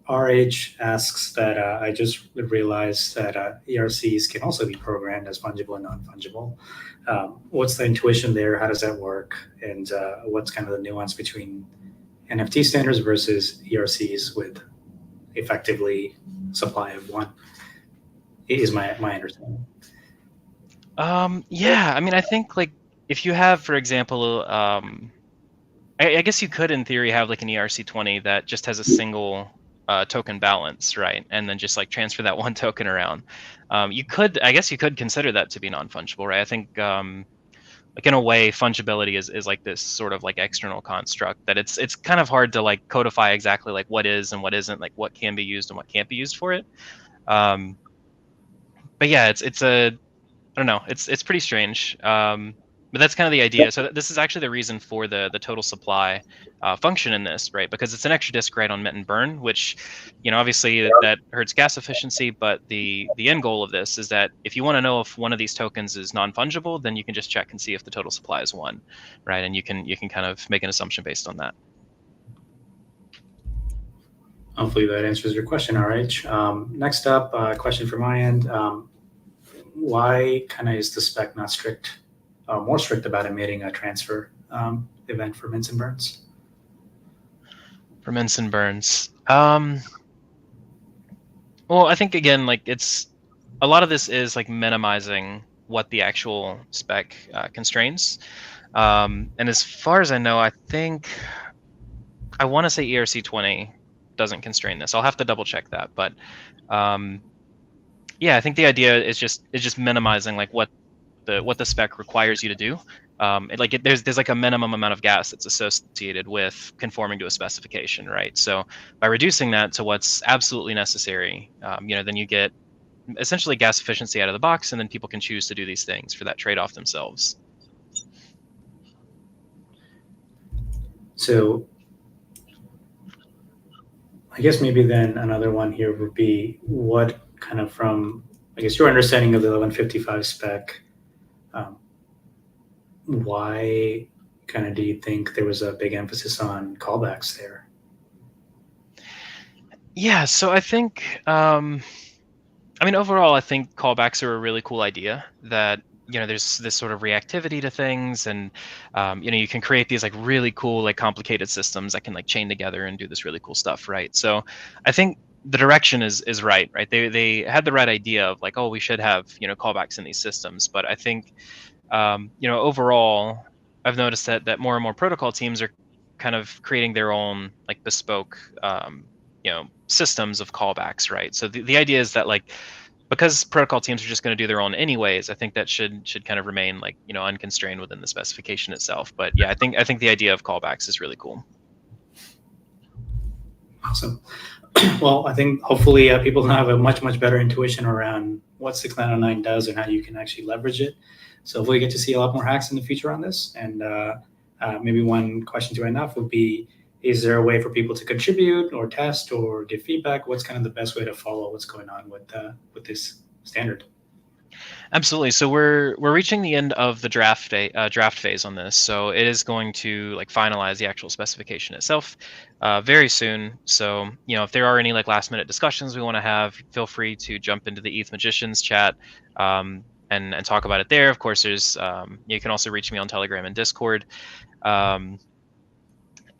RH asks that I just realized that ERCs can also be programmed as fungible and non-fungible. What's the intuition there? How does that work? And what's kind of the nuance between NFT standards versus ERCs with effectively supply of one? Is my understanding. Yeah, I mean, I think like if you have, for example, I guess you could, in theory, have like an ERC20 that just has a single token balance, right? And then just like transfer that one token around. I guess you could consider that to be non-fungible, right? I think like in a way, fungibility is like this sort of like external construct that it's kind of hard to like codify exactly like what is and what isn't, like what can be used and what can't be used for it. But yeah, it's a I don't know. It's pretty strange. But that's kind of the idea. So this is actually the reason for the total supply function in this, right? Because it's an extra disk write on mint and burn, which, obviously that hurts gas efficiency. But the end goal of this is that if you want to know if one of these tokens is non-fungible, then you can just check and see if the total supply is 1, right? And you can kind of make an assumption based on that. Hopefully that answers your question, RH. Next up, a question from my end. Why kind of is the spec not strict, more strict about emitting a transfer event for mints and burns? For mints and burns. Well, I think again, like it's a lot of this is like minimizing what the actual spec constrains. And as far as I know, I want to say ERC20 doesn't constrain this. I'll have to double check that, but yeah, I think the idea is just minimizing like what the spec requires you to do. There's like a minimum amount of gas that's associated with conforming to a specification, right? So by reducing that to what's absolutely necessary, then you get essentially gas efficiency out of the box, and then people can choose to do these things for that trade-off themselves. So I guess maybe then another one here would be what kind of from, I guess, your understanding of the 1155 spec, why kind of do you think there was a big emphasis on callbacks there? Yeah, so I think, overall, I think callbacks are a really cool idea that, there's this sort of reactivity to things, and, you can create these like really cool, like complicated systems that can like chain together and do this really cool stuff, right? So I think the direction is right? They had the right idea of like, oh, we should have, callbacks in these systems. But I think, overall, I've noticed that more and more protocol teams are kind of creating their own like bespoke, systems of callbacks, right? So the idea is that like, because protocol teams are just going to do their own anyways, I think that should kind of remain like, unconstrained within the specification itself. But yeah, I think the idea of callbacks is really cool. Awesome. Well, I think hopefully people have a much better intuition around what 6909 does and how you can actually leverage it. So hopefully we get to see a lot more hacks in the future on this. And maybe one question to end off would be, is there a way for people to contribute or test or give feedback? What's kind of the best way to follow what's going on with this standard? Absolutely. So we're reaching the end of the draft phase on this. So it is going to like finalize the actual specification itself very soon. So if there are any like last minute discussions we want to have, feel free to jump into the ETH Magicians chat and talk about it there. Of course, there's you can also reach me on Telegram and Discord.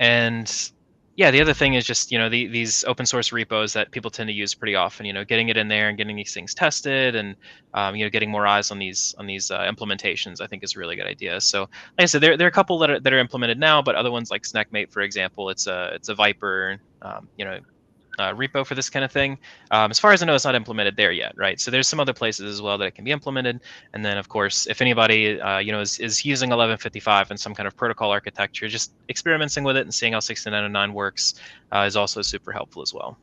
And yeah, the other thing is just, these open source repos that people tend to use pretty often, getting it in there and getting these things tested and, getting more eyes on these implementations, I think is a really good idea. So like I said, there are a couple that are implemented now, but other ones like Snackmate, for example, it's a Viper, repo for this kind of thing. As far as I know, it's not implemented there yet, right? So there's some other places as well that it can be implemented. And then, of course, if anybody is using 1155 and some kind of protocol architecture, just experimenting with it and seeing how 6909 works is also super helpful as well.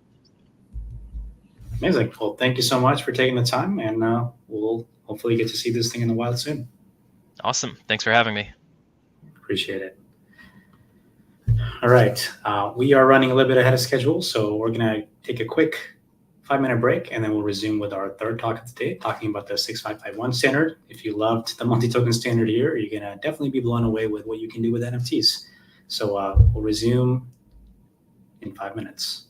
Amazing. Well, thank you so much for taking the time, and we'll hopefully get to see this thing in the wild soon. Awesome. Thanks for having me. Appreciate it. All right, we are running a little bit ahead of schedule, so we're going to take a quick 5-minute break, and then we'll resume with our third talk of the day, talking about the 6551 standard. If you loved the multi-token standard here, you're going to definitely be blown away with what you can do with NFTs. So we'll resume in 5 minutes.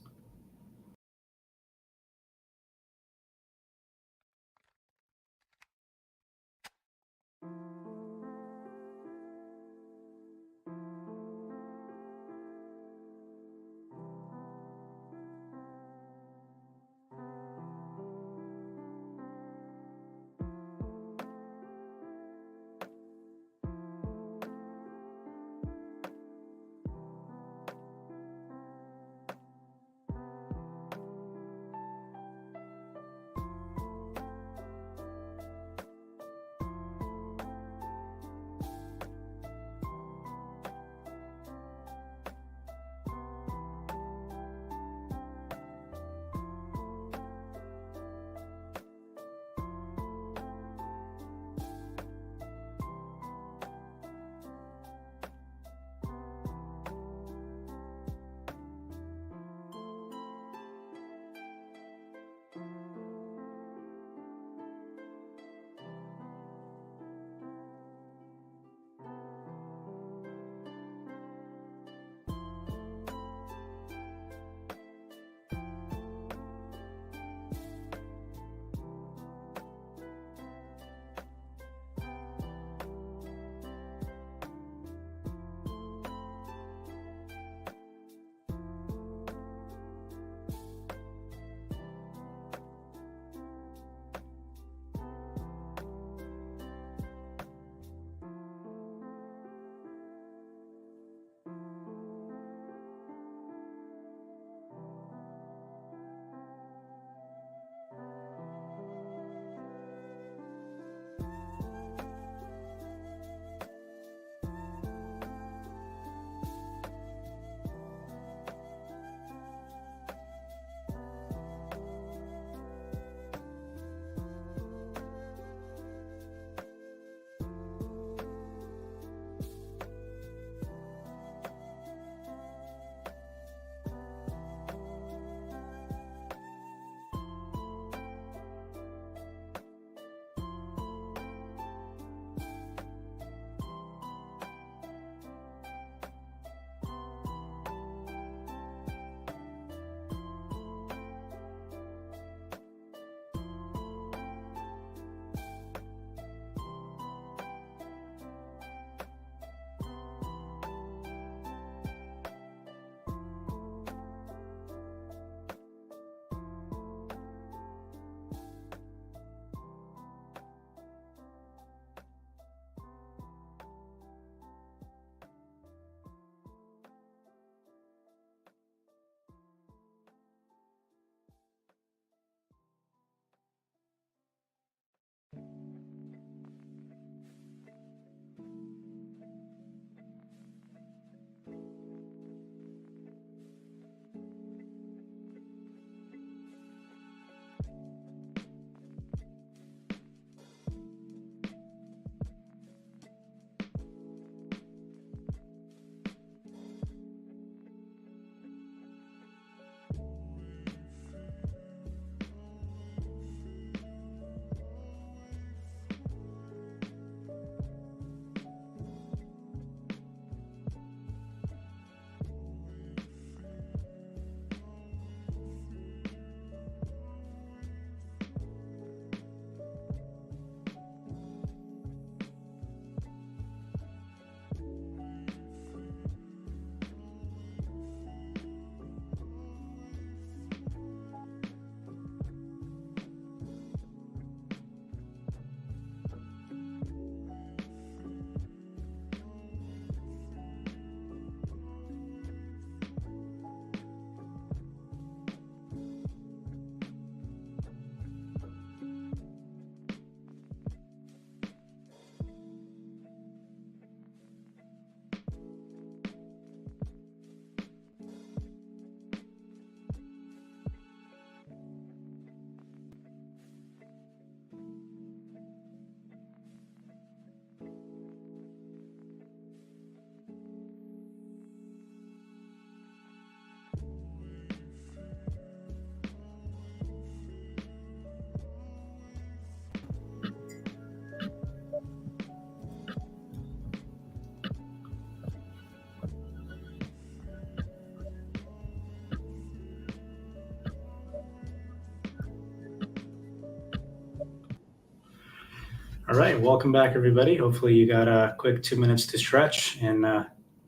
All right, welcome back, everybody. Hopefully you got a quick 2 minutes to stretch and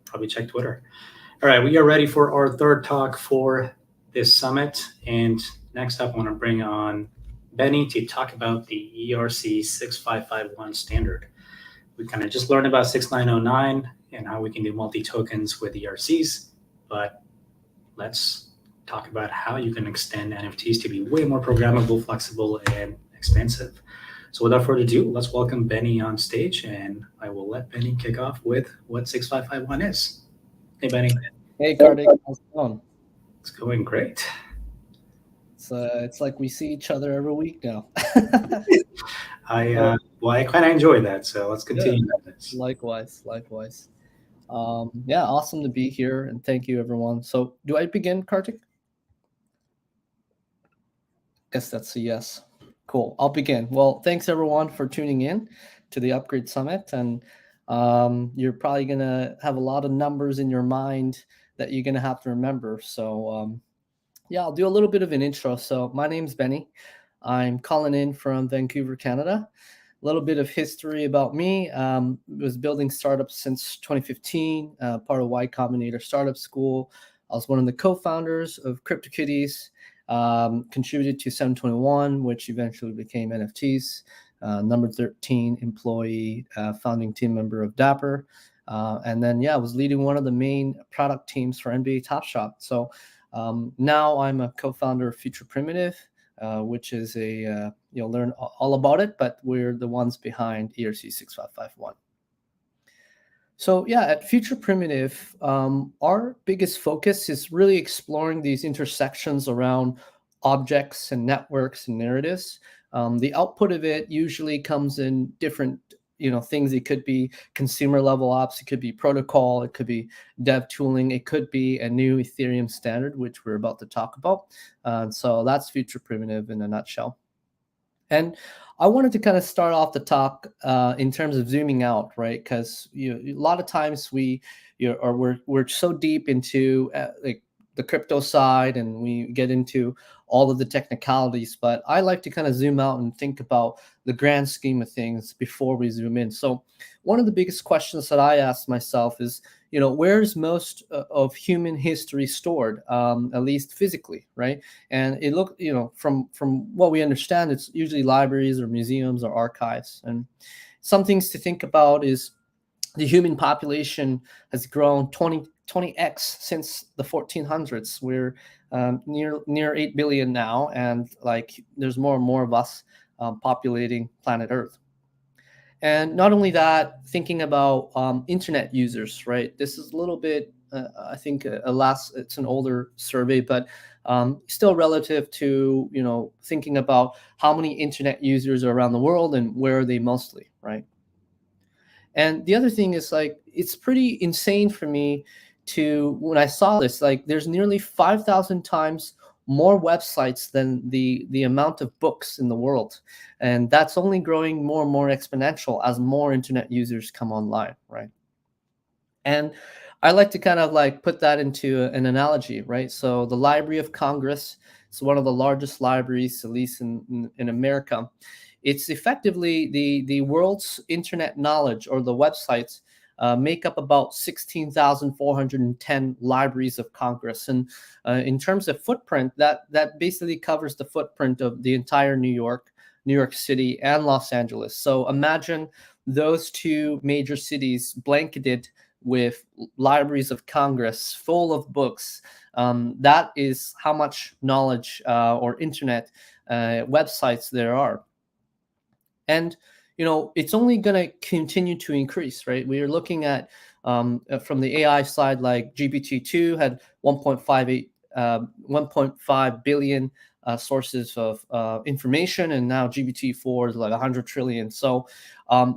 probably check Twitter. All right, we are ready for our third talk for this summit. And next up, I want to bring on Benny to talk about the ERC 6551 standard. We kind of just learned about 6909 and how we can do multi-tokens with ERCs, but let's talk about how you can extend NFTs to be way more programmable, flexible, and expensive. So without further ado, let's welcome Benny on stage, and I will let Benny kick off with what 6551 is. Hey, Benny. Hey, Kartik. How's it going? It's going great. It's like we see each other every week now. I kind of enjoy that, so let's continue with this. Likewise. Yeah, awesome to be here, and thank you, everyone. So do I begin, Kartik? Guess that's a yes. Cool. I'll begin. Well, thanks everyone for tuning in to the Upgrade Summit. And you're probably going to have a lot of numbers in your mind that you're going to have to remember. So yeah, I'll do a little bit of an intro. So my name's Benny. I'm calling in from Vancouver, Canada. A little bit of history about me. Was building startups since 2015, part of Y Combinator Startup School. I was one of the co-founders of CryptoKitties. Contributed to 721, which eventually became NFTs. Number 13 employee, founding team member of Dapper. And then, I was leading one of the main product teams for NBA Top Shot. So now I'm a co-founder of Future Primitive, which is learn all about it, but we're the ones behind ERC 6551. So at Future Primitive, our biggest focus is really exploring these intersections around objects and networks and narratives. The output of it usually comes in different things. It could be consumer level apps, it could be protocol, it could be dev tooling, it could be a new Ethereum standard, which we're about to talk about. So that's Future Primitive in a nutshell. And I wanted to kind of start off the talk in terms of zooming out, right? Because a lot of times we're so deep into like the crypto side, and we get into all of the technicalities. But I like to kind of zoom out and think about the grand scheme of things before we zoom in. So one of the biggest questions that I ask myself is, where's most of human history stored, at least physically, right? And it look, from what we understand, it's usually libraries or museums or archives. And some things to think about is the human population has grown 20x since the 1400s. We're near 8 billion now, and there's more and more of us populating planet Earth. And not only that, thinking about internet users, right? This is a little bit, I think, it's an older survey, but still relative to, thinking about how many internet users are around the world and where are they mostly, right? And the other thing is it's pretty insane for me when I saw this, there's nearly 5,000 times more websites than the amount of books in the world. And that's only growing more and more exponential as more internet users come online, right? And I like to kind of put that into an analogy, right? So the Library of Congress is one of the largest libraries, at least in America. It's effectively the world's internet knowledge, or the websites make up about 16,410 libraries of Congress. And in terms of footprint, that basically covers the footprint of the entire New York City, and Los Angeles. So imagine those two major cities blanketed with libraries of Congress full of books. That is how much knowledge or internet websites there are. And it's only going to continue to increase, right? We are looking at from the AI side, like GPT-2 had 1.5 billion sources of information, and now GPT-4 is like 100 trillion. So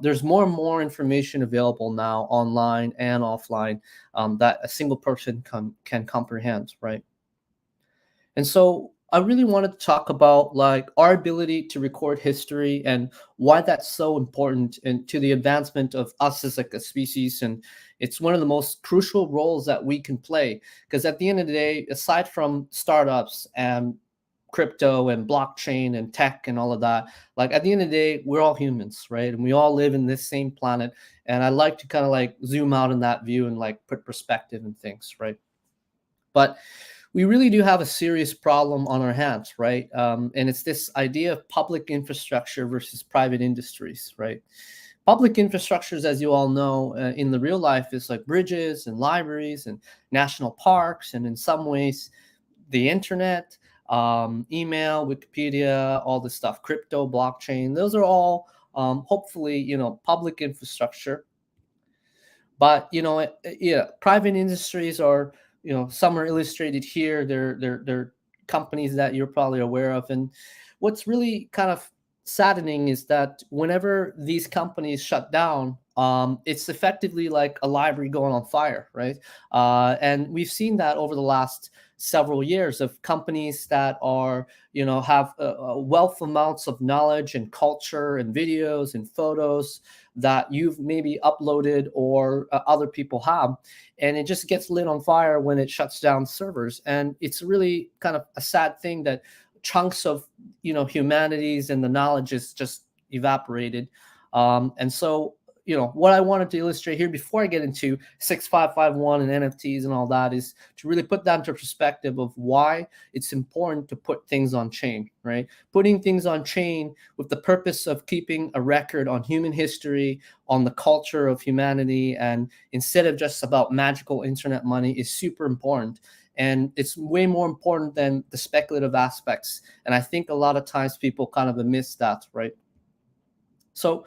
there's more and more information available now, online and offline, that a single person can comprehend, right? And so I really wanted to talk about our ability to record history and why that's so important and to the advancement of us as a species. And it's one of the most crucial roles that we can play, because at the end of the day, aside from startups and crypto and blockchain and tech and all of that. Like at the end of the day, we're all humans, right? And we all live in this same planet. And I like to kind of like zoom out in that view and like put perspective in things, right? But we really do have a serious problem on our hands, right? And it's this idea of public infrastructure versus private industries, right? Public infrastructures, as you all know, in the real life is like bridges and libraries and national parks, and in some ways, the internet, email, Wikipedia, all this stuff, crypto, blockchain. Those are all hopefully, public infrastructure. But private industries are, some are illustrated here. They're companies that you're probably aware of, and what's really kind of saddening is that whenever these companies shut down, it's effectively like a library going on fire, right? And we've seen that over the last several years of companies that are, have a wealth amounts of knowledge and culture and videos and photos that you've maybe uploaded or other people have, and it just gets lit on fire when it shuts down servers. And it's really kind of a sad thing that chunks of humanities and the knowledge is just evaporated. And so what I wanted to illustrate here before I get into 6551 and NFTs and all that is to really put that into perspective of why it's important to put things on chain, right? Putting things on chain with the purpose of keeping a record on human history, on the culture of humanity, and instead of just about magical internet money is super important. And it's way more important than the speculative aspects. And I think a lot of times people kind of miss that, right? So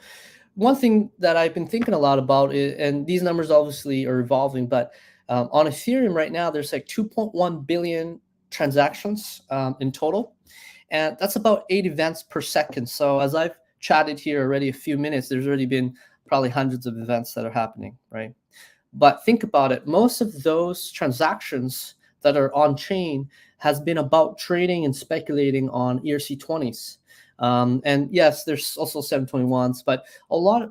one thing that I've been thinking a lot about is, and these numbers obviously are evolving, but on Ethereum right now, there's like 2.1 billion transactions in total. And that's about 8 events per second. So as I've chatted here already a few minutes, there's already been probably hundreds of events that are happening, right? But think about it. Most of those transactions that are on chain has been about trading and speculating on ERC20s. And yes, there's also 721s, but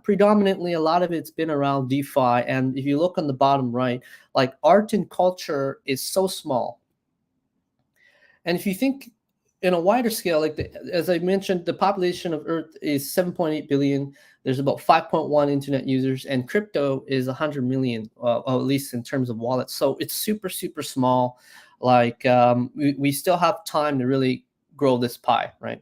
predominantly a lot of it's been around DeFi. And if you look on the bottom right, like art and culture is so small. And if you think in a wider scale, like as I mentioned, the population of Earth is 7.8 billion. There's about 5.1 internet users, and crypto is 100 million, at least in terms of wallets. So it's super, super small. Like we still have time to really grow this pie, right?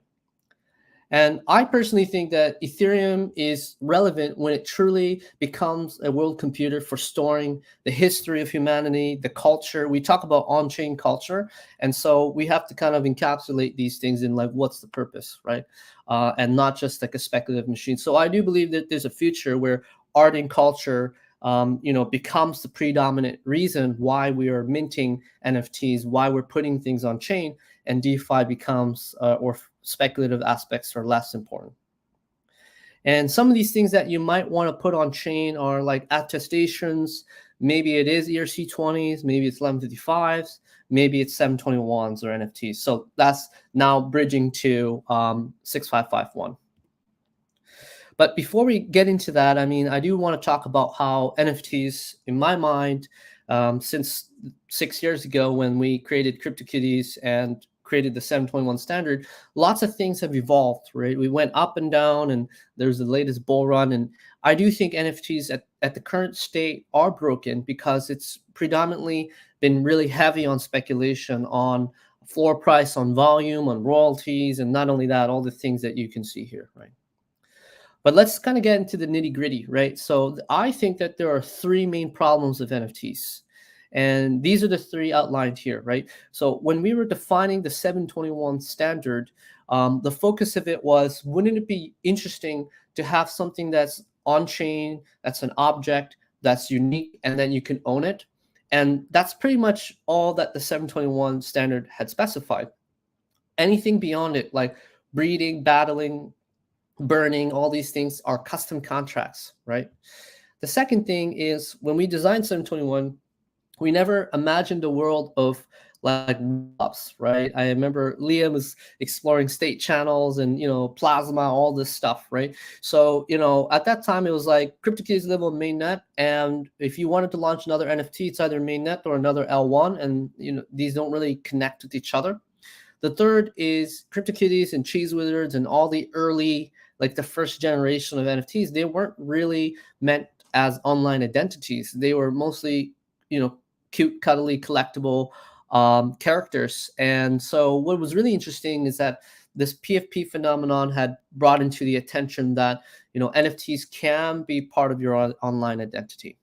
And I personally think that Ethereum is relevant when it truly becomes a world computer for storing the history of humanity, the culture. We talk about on-chain culture. And so we have to kind of encapsulate these things in like, what's the purpose, right? And not just like a speculative machine. So I do believe that there's a future where art and culture becomes the predominant reason why we are minting NFTs, why we're putting things on chain, and DeFi becomes, or speculative aspects are less important. And some of these things that you might want to put on chain are like attestations. Maybe it is ERC20s, maybe it's 1155s, maybe it's 721s or NFTs. So that's now bridging to 6551. But before we get into that, I mean, I do want to talk about how NFTs, in my mind, since 6 years ago when we created CryptoKitties and created the 721 standard, lots of things have evolved, right? We went up and down, and there's the latest bull run. And I do think NFTs at the current state are broken because it's predominantly been really heavy on speculation, on floor price, on volume, on royalties, and not only that, all the things that you can see here, right? But let's kind of get into the nitty gritty, right? So I think that there are 3 main problems of NFTs. And these are the 3 outlined here, right? So when we were defining the 721 standard, the focus of it was, wouldn't it be interesting to have something that's on-chain, that's an object, that's unique, and then you can own it? And that's pretty much all that the 721 standard had specified. Anything beyond it, like breeding, battling, burning, all these things are custom contracts, right? The second thing is, when we designed 721, we never imagined a world of like ups, right? I remember Liam was exploring state channels and, plasma, all this stuff, right? So, at that time it was like CryptoKitties live on mainnet, and if you wanted to launch another NFT, it's either mainnet or another L1, and these don't really connect with each other. The third is CryptoKitties and Cheese Wizards and all the early, like the first generation of NFTs. They weren't really meant as online identities. They were mostly, cute, cuddly, collectible characters. And so what was really interesting is that this PFP phenomenon had brought into the attention that, NFTs can be part of your online identity.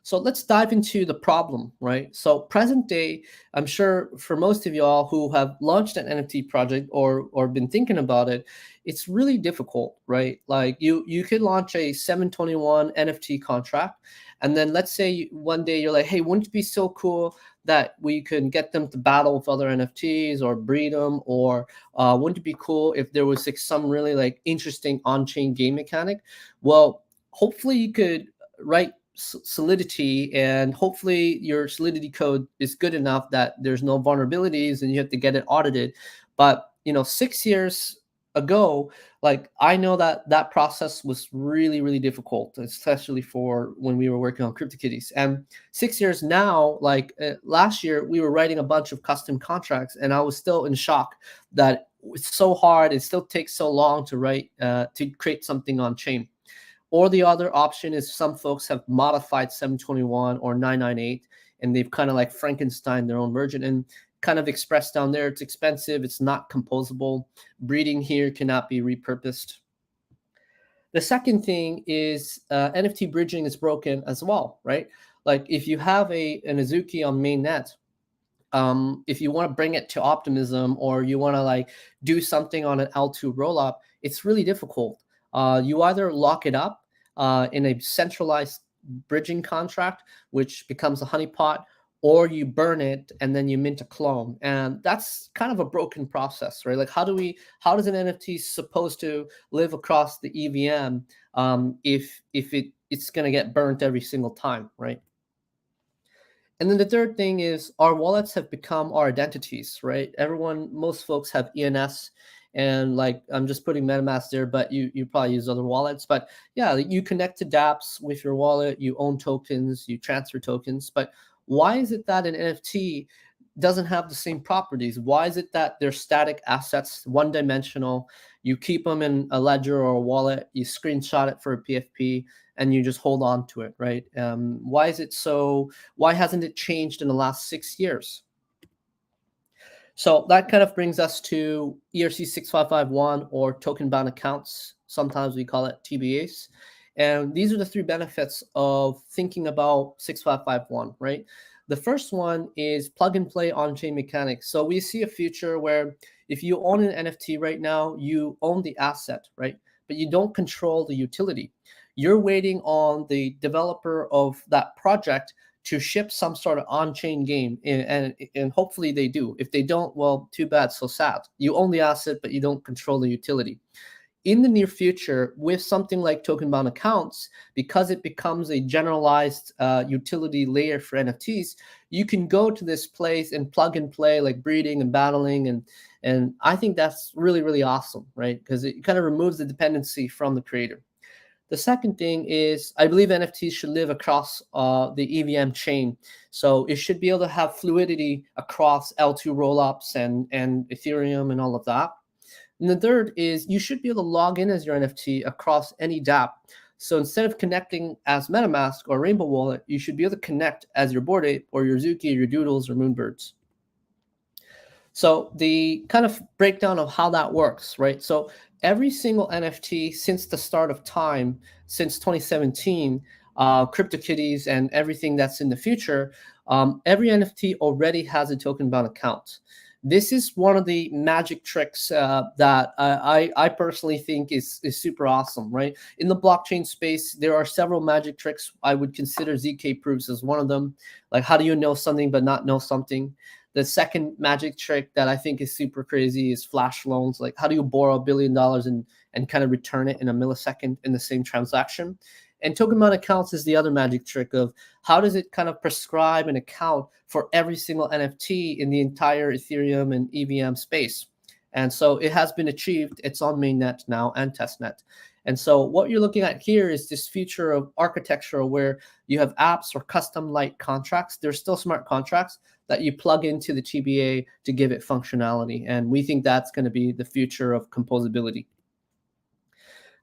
So let's dive into the problem, right? So present day, I'm sure for most of y'all who have launched an NFT project or been thinking about it, it's really difficult, right? Like you could launch a 721 NFT contract, and then let's say one day you're like, hey, wouldn't it be so cool that we can get them to battle with other NFTs or breed them, or wouldn't it be cool if there was like some really like interesting on-chain game mechanic? Well, hopefully you could write Solidity, and hopefully your Solidity code is good enough that there's no vulnerabilities and you have to get it audited. But 6 years ago, like I know that process was really, really difficult, especially for when we were working on CryptoKitties. And 6 years now, like last year, we were writing a bunch of custom contracts, and I was still in shock that it's so hard. It still takes so long to write to create something on chain. Or the other option is some folks have modified 721 or 998, and they've kind of like Frankenstein their own version and kind of expressed down there, it's expensive, it's not composable, breeding here cannot be repurposed. The second thing is NFT bridging is broken as well, right? Like if you have an Azuki on mainnet, if you want to bring it to Optimism or you want to like do something on an L2 rollup, it's really difficult. You either lock it up in a centralized bridging contract, which becomes a honeypot, or you burn it and then you mint a clone. And that's kind of a broken process, right? Like how does an NFT supposed to live across the EVM if it's going to get burnt every single time, right? And then the third thing is our wallets have become our identities, right? Most folks have ENS, and like I'm just putting MetaMask there, but you probably use other wallets. But yeah, you connect to dApps with your wallet, you own tokens, you transfer tokens. But why is it that an NFT doesn't have the same properties? Why is it that they're static assets, one-dimensional? You keep them in a ledger or a wallet, you screenshot it for a PFP, and you just hold on to it, right? Why is it so? Why hasn't it changed in the last 6 years? So that kind of brings us to ERC 6551 or token bound accounts. Sometimes we call it TBAs. And these are the three benefits of thinking about 6551, right? The first one is plug and play on-chain mechanics. So we see a future where if you own an NFT right now, you own the asset, right? But you don't control the utility. You're waiting on the developer of that project to ship some sort of on-chain game, and hopefully they do. If they don't, well, too bad, so sad. You own the asset, but you don't control the utility. In the near future, with something like token-bound accounts, because it becomes a generalized utility layer for NFTs, you can go to this place and plug and play, like breeding and battling, and I think that's really, really awesome, right? Because it kind of removes the dependency from the creator. The second thing is I believe NFTs should live across the EVM chain. So it should be able to have fluidity across L2 rollups and Ethereum and all of that. And the third is you should be able to log in as your NFT across any dApp. So instead of connecting as MetaMask or Rainbow Wallet, you should be able to connect as your Bored Ape or your Zuki or your Doodles or Moonbirds. So the kind of breakdown of how that works, right? So every single NFT since the start of time, since 2017, CryptoKitties and everything that's in the future, every NFT already has a token-bound account. This is one of the magic tricks that I personally think is super awesome, right? In the blockchain space, there are several magic tricks. I would consider ZK proofs as one of them. Like, how do you know something but not know something? The second magic trick that I think is super crazy is flash loans. Like, how do you borrow $1 billion and kind of return it in a millisecond in the same transaction? And token-bound accounts is the other magic trick of how does it kind of prescribe an account for every single NFT in the entire Ethereum and EVM space. And so it has been achieved. It's on mainnet now and testnet. And so what you're looking at here is this future of architecture where you have apps or custom light contracts. They're still smart contracts that you plug into the TBA to give it functionality. And we think that's going to be the future of composability.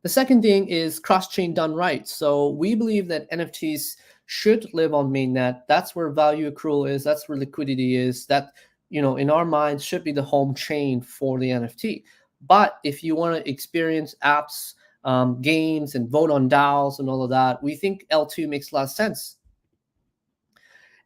The second thing is cross-chain done right. So we believe that NFTs should live on mainnet. That's where value accrual is. That's where liquidity is. That, in our minds, should be the home chain for the NFT. But if you want to experience apps, games, and vote on DAOs and all of that, we think L2 makes a lot of sense.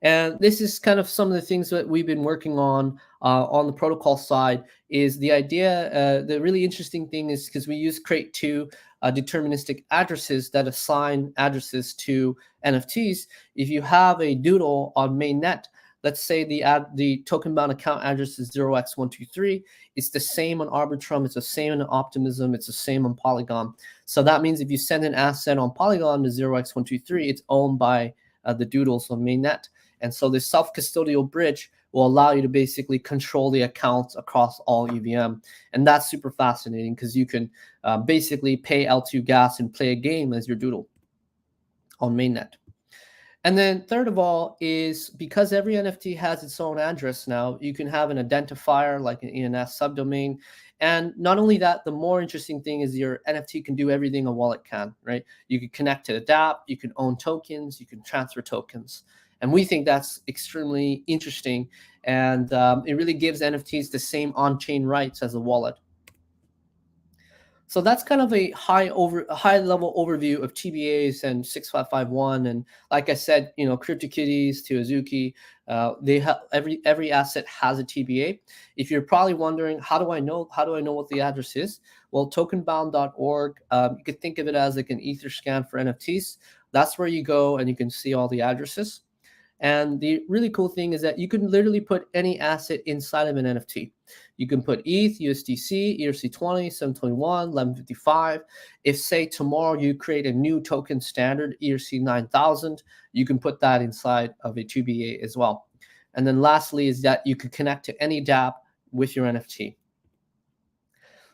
And this is kind of some of the things that we've been working on the protocol side. Is the idea, the really interesting thing is because we use crate 2 deterministic addresses that assign addresses to NFTs. If you have a doodle on mainnet, let's say the token bound account address is 0x123, it's the same on Arbitrum, it's the same on Optimism, it's the same on Polygon. So that means if you send an asset on Polygon to 0x123, it's owned by the doodles on mainnet. And so this self-custodial bridge will allow you to basically control the accounts across all EVM. And that's super fascinating because you can basically pay L2 gas and play a game as your doodle on mainnet. And then third of all is because every NFT has its own address now, you can have an identifier like an ENS subdomain. And not only that, the more interesting thing is your NFT can do everything a wallet can, right? You can connect to the dApp, you can own tokens, you can transfer tokens. And we think that's extremely interesting. And it really gives NFTs the same on-chain rights as a wallet. So that's kind of a high-level overview of TBAs and 6551. And like I said, CryptoKitties to Azuki, they have every asset has a TBA. If you're probably wondering, how do I know what the address is? Well, tokenbound.org, you could think of it as like an Etherscan for NFTs. That's where you go and you can see all the addresses. And the really cool thing is that you can literally put any asset inside of an NFT. You can put ETH, USDC, ERC20, 721, 1155. If, say, tomorrow you create a new token standard, ERC 9000, you can put that inside of a TBA as well. And then lastly is that you can connect to any dApp with your NFT.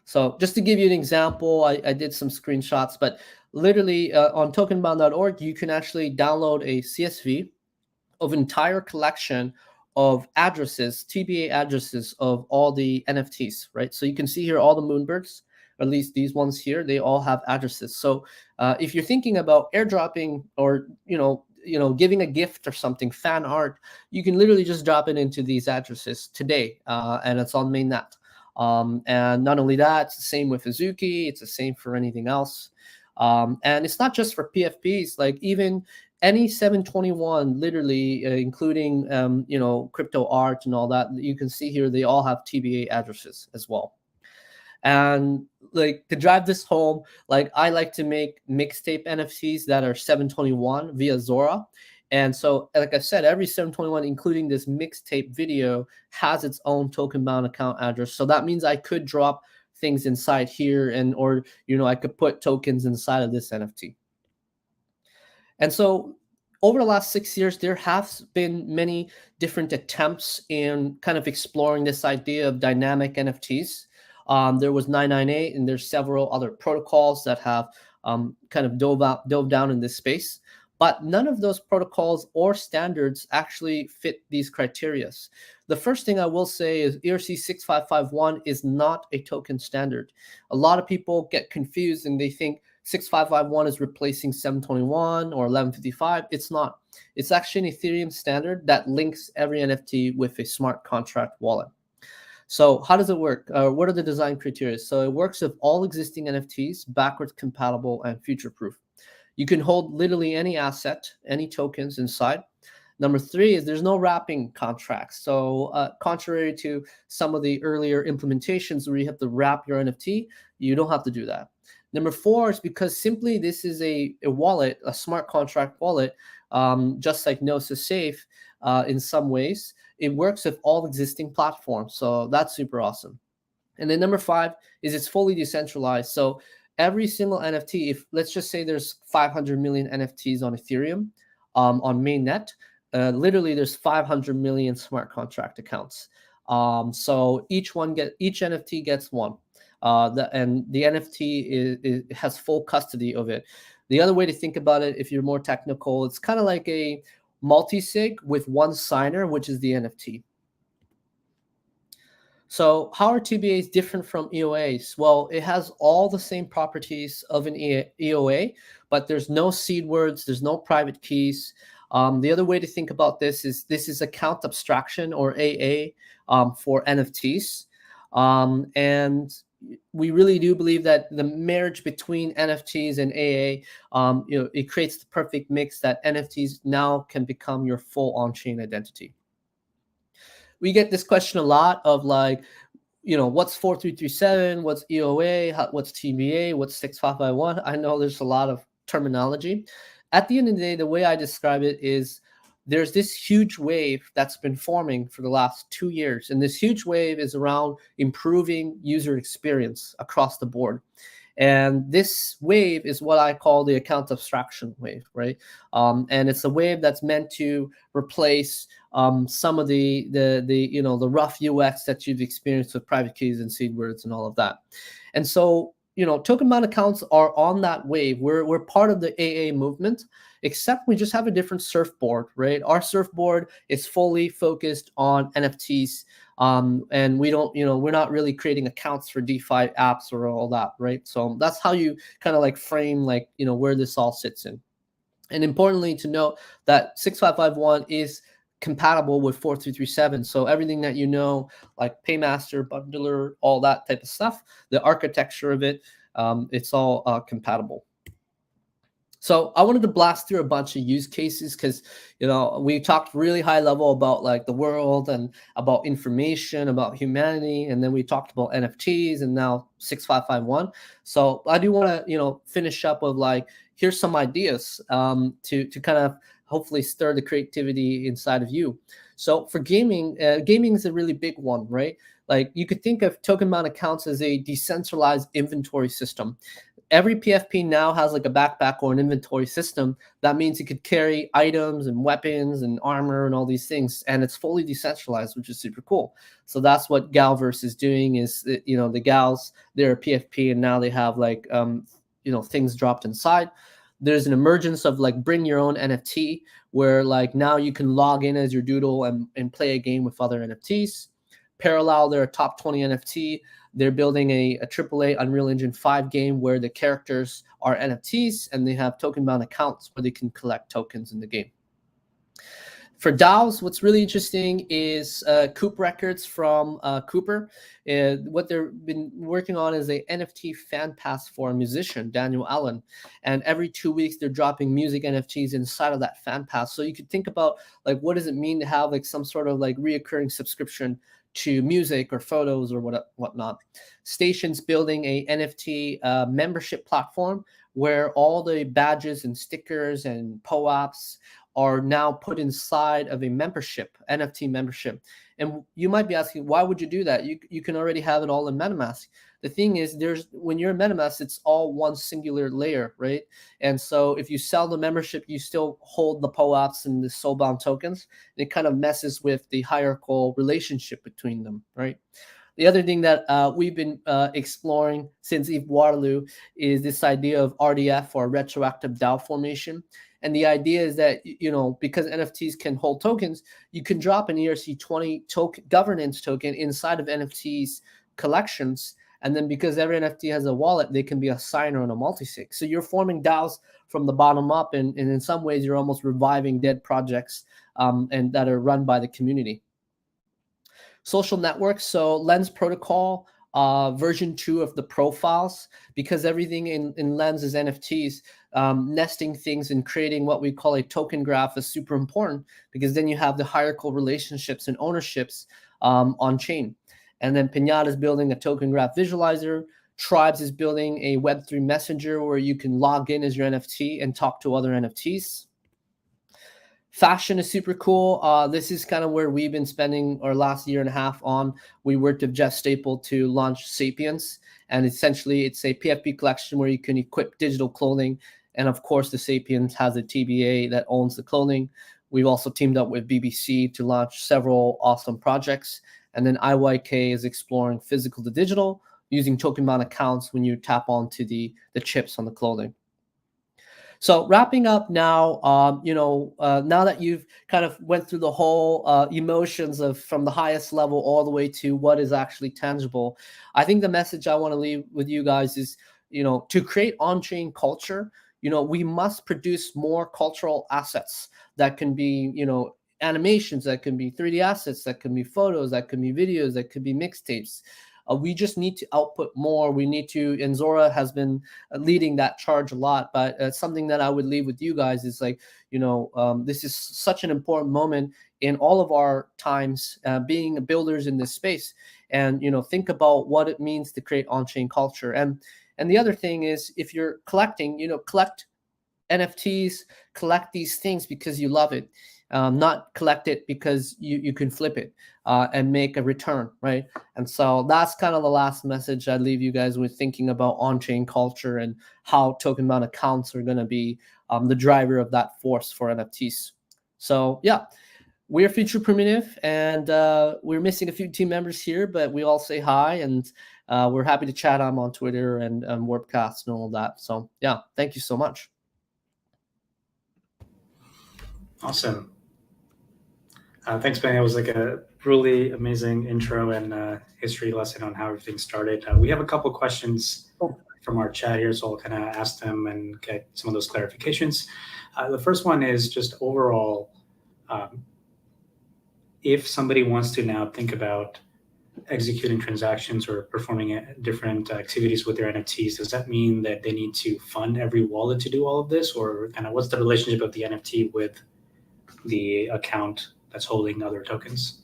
So just to give you an example, I did some screenshots, but literally on tokenbound.org, you can actually download a CSV of an entire collection of addresses, TBA addresses of all the NFTs, right? So you can see here all the Moonbirds, or at least these ones here, they all have addresses. So if you're thinking about airdropping or giving a gift or something, fan art, you can literally just drop it into these addresses today, and it's on mainnet. And not only that, it's the same with Azuki, it's the same for anything else. And it's not just for PFPs, like even any 721, literally, including crypto art and all that, you can see here, they all have TBA addresses as well. And like to drive this home, like I like to make mixtape NFTs that are 721 via Zora. And so, like I said, every 721, including this mixtape video, has its own token bound account address. So that means I could drop things inside here or I could put tokens inside of this NFT. And so over the last 6 years, there have been many different attempts in kind of exploring this idea of dynamic NFTs. There was 998, and there's several other protocols that have kind of dove down in this space. But none of those protocols or standards actually fit these criteria. The first thing I will say is ERC 6551 is not a token standard. A lot of people get confused and they think 6551 is replacing 721 or 1155. It's not. It's actually an Ethereum standard that links every NFT with a smart contract wallet. So how does it work? What are the design criteria? So it works with all existing NFTs, backwards compatible and future-proof. You can hold literally any asset, any tokens inside. Number 3 is there's no wrapping contracts. So contrary to some of the earlier implementations where you have to wrap your NFT, you don't have to do that. Number 4 is because simply this is a wallet, a smart contract wallet, just like Gnosis Safe in some ways. It works with all existing platforms. So that's super awesome. And then number 5 is it's fully decentralized. So every single NFT, if let's just say there's 500 million NFTs on Ethereum on mainnet, literally there's 500 million smart contract accounts. So each NFT gets one. And the NFT has full custody of it. The other way to think about it, if you're more technical, it's kind of like a multi-sig with one signer, which is the NFT. So how are TBAs different from EOAs? Well, it has all the same properties of an EOA, but there's no seed words, there's no private keys. The other way to think about this is account abstraction, or AA, for NFTs. And we really do believe that the marriage between NFTs and AA, it creates the perfect mix that NFTs now can become your full on-chain identity. We get this question a lot of like, what's 4337, what's EOA, what's TBA, what's 6551. I know there's a lot of terminology. At the end of the day, the way I describe it is there's this huge wave that's been forming for the last 2 years. And this huge wave is around improving user experience across the board. And this wave is what I call the account abstraction wave, right? And it's a wave that's meant to replace some of the rough UX that you've experienced with private keys and seed words and all of that. And so, token bound accounts are on that wave. We're part of the AA movement, except we just have a different surfboard, right? Our surfboard is fully focused on NFTs. And we don't, we're not really creating accounts for DeFi apps or all that, right? So that's how you kind of like frame like, where this all sits in. And importantly to note that 6551 is compatible with 4337. So everything that like Paymaster, Bundler, all that type of stuff, the architecture of it, it's all compatible. So I wanted to blast through a bunch of use cases because, we talked really high level about like the world and about information, about humanity. And then we talked about NFTs and now 6551. So I do want to, finish up with like, here's some ideas to kind of hopefully stir the creativity inside of you. So for gaming, gaming is a really big one, right? Like you could think of token bound accounts as a decentralized inventory system. Every PFP now has like a backpack or an inventory system. That means you could carry items and weapons and armor and all these things, and it's fully decentralized, which is super cool. So that's what Galverse is doing. Is the Gals, they're a PFP, and now they have like things dropped inside. There's an emergence of like bring your own NFT, where like now you can log in as your doodle and play a game with other NFTs. Parallel, they're a top 20 NFT. They're building a AAA Unreal Engine 5 game where the characters are NFTs, and they have token bound accounts where they can collect tokens in the game. For DAOs, what's really interesting is Coop Records from Cooper. What they've been working on is a NFT fan pass for a musician, Daniel Allen. And every 2 weeks, they're dropping music NFTs inside of that fan pass. So you could think about like, what does it mean to have like some sort of like reoccurring subscription to music or photos or whatnot. Station's building a NFT membership platform where all the badges and stickers and POAPs are now put inside of a membership, NFT membership. And you might be asking, why would you do that? You can already have it all in MetaMask. The thing is, when you're in MetaMask, it's all one singular layer, right? And so if you sell the membership, you still hold the POAPs and the soulbound tokens. It kind of messes with the hierarchical relationship between them, right? The other thing that we've been exploring since Eve Waterloo is this idea of RDF, or retroactive DAO formation. And the idea is that, because NFTs can hold tokens, you can drop an ERC20 token, governance token inside of NFTs collections. And then because every NFT has a wallet, they can be a signer on a multisig. So you're forming DAOs from the bottom up. And in some ways, you're almost reviving dead projects and that are run by the community. Social networks. So Lens Protocol, version 2 of the profiles, because everything in Lens is NFTs. Nesting things and creating what we call a token graph is super important, because then you have the hierarchical relationships and ownerships on chain. And then Pinata is building a token graph visualizer. Tribes is building a Web3 messenger where you can log in as your NFT and talk to other NFTs. Fashion is super cool. This is kind of where we've been spending our last year and a half on. We worked with Jeff Staple to launch Sapiens. And essentially, it's a PFP collection where you can equip digital clothing. And of course, the Sapiens has a TBA that owns the clothing. We've also teamed up with BBC to launch several awesome projects. And then IYK is exploring physical to digital using token bound accounts when you tap onto the chips on the clothing. So wrapping up now, now that you've kind of went through the whole emotions of from the highest level all the way to what is actually tangible, I think the message I want to leave with you guys is, to create on-chain culture, we must produce more cultural assets that can be, animations, that can be 3D assets, that can be photos, that can be videos, that could be mixtapes. We just need to output more. We need to, and Zora has been leading that charge a lot. But something that I would leave with you guys is like, this is such an important moment in all of our times being builders in this space. And, think about what it means to create on-chain culture. And the other thing is, if you're collecting, collect NFTs, collect these things because you love it. Not collect it because you can flip it and make a return, right? And so that's kind of the last message I'd leave you guys with, thinking about on-chain culture and how token bound accounts are going to be the driver of that force for NFTs. So yeah, we're Future Primitive, and we're missing a few team members here, but we all say hi, and we're happy to chat. I'm on Twitter and Warpcast and all that. So yeah, thank you so much. Awesome. Thanks, Ben. It was like a really amazing intro and history lesson on how everything started. We have a couple questions from our chat here, so I'll kind of ask them and get some of those clarifications. The first one is just overall, if somebody wants to now think about executing transactions or performing different activities with their NFTs, does that mean that they need to fund every wallet to do all of this? Or kind of what's the relationship of the NFT with the account that's holding other tokens?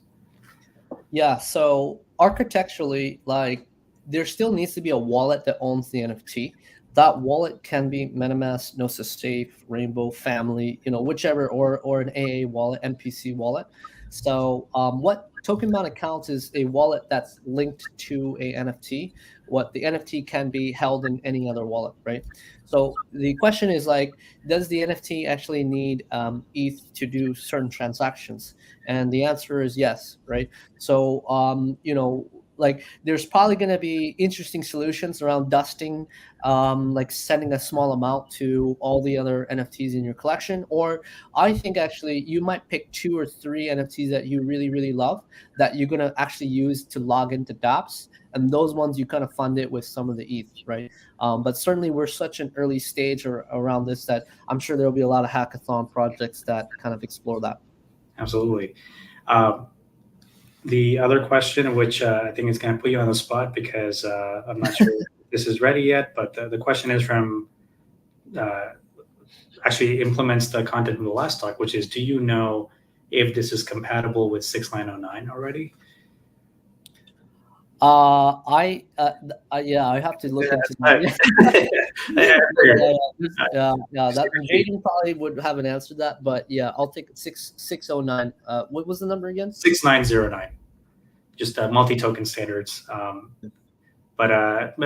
Yeah, so architecturally, like, there still needs to be a wallet that owns the NFT. That wallet can be MetaMask, Gnosis Safe, Rainbow, Family, whichever, or an AA wallet, MPC wallet. So what token bound accounts is a wallet that's linked to a NFT. What the NFT can be held in any other wallet, right? So the question is, like, does the NFT actually need ETH to do certain transactions? And the answer is yes, right? So like, there's probably going to be interesting solutions around dusting, like sending a small amount to all the other NFTs in your collection. Or I think actually you might pick 2 or 3 NFTs that you really, really love that you're going to actually use to log into dApps. And those ones you kind of fund it with some of the ETH, right? But certainly we're such an early stage around this that I'm sure there'll be a lot of hackathon projects that kind of explore that. Absolutely. The other question, which I think is going to put you on the spot because I'm not sure if this is ready yet, but the question is from, actually implements the content from the last talk, which is, do you know if this is compatible with 6909 already? I have to look into that. That Jaden probably would have an answer to that, but yeah, I'll take 609. What was the number again? 6909. Just multi-token standards. But at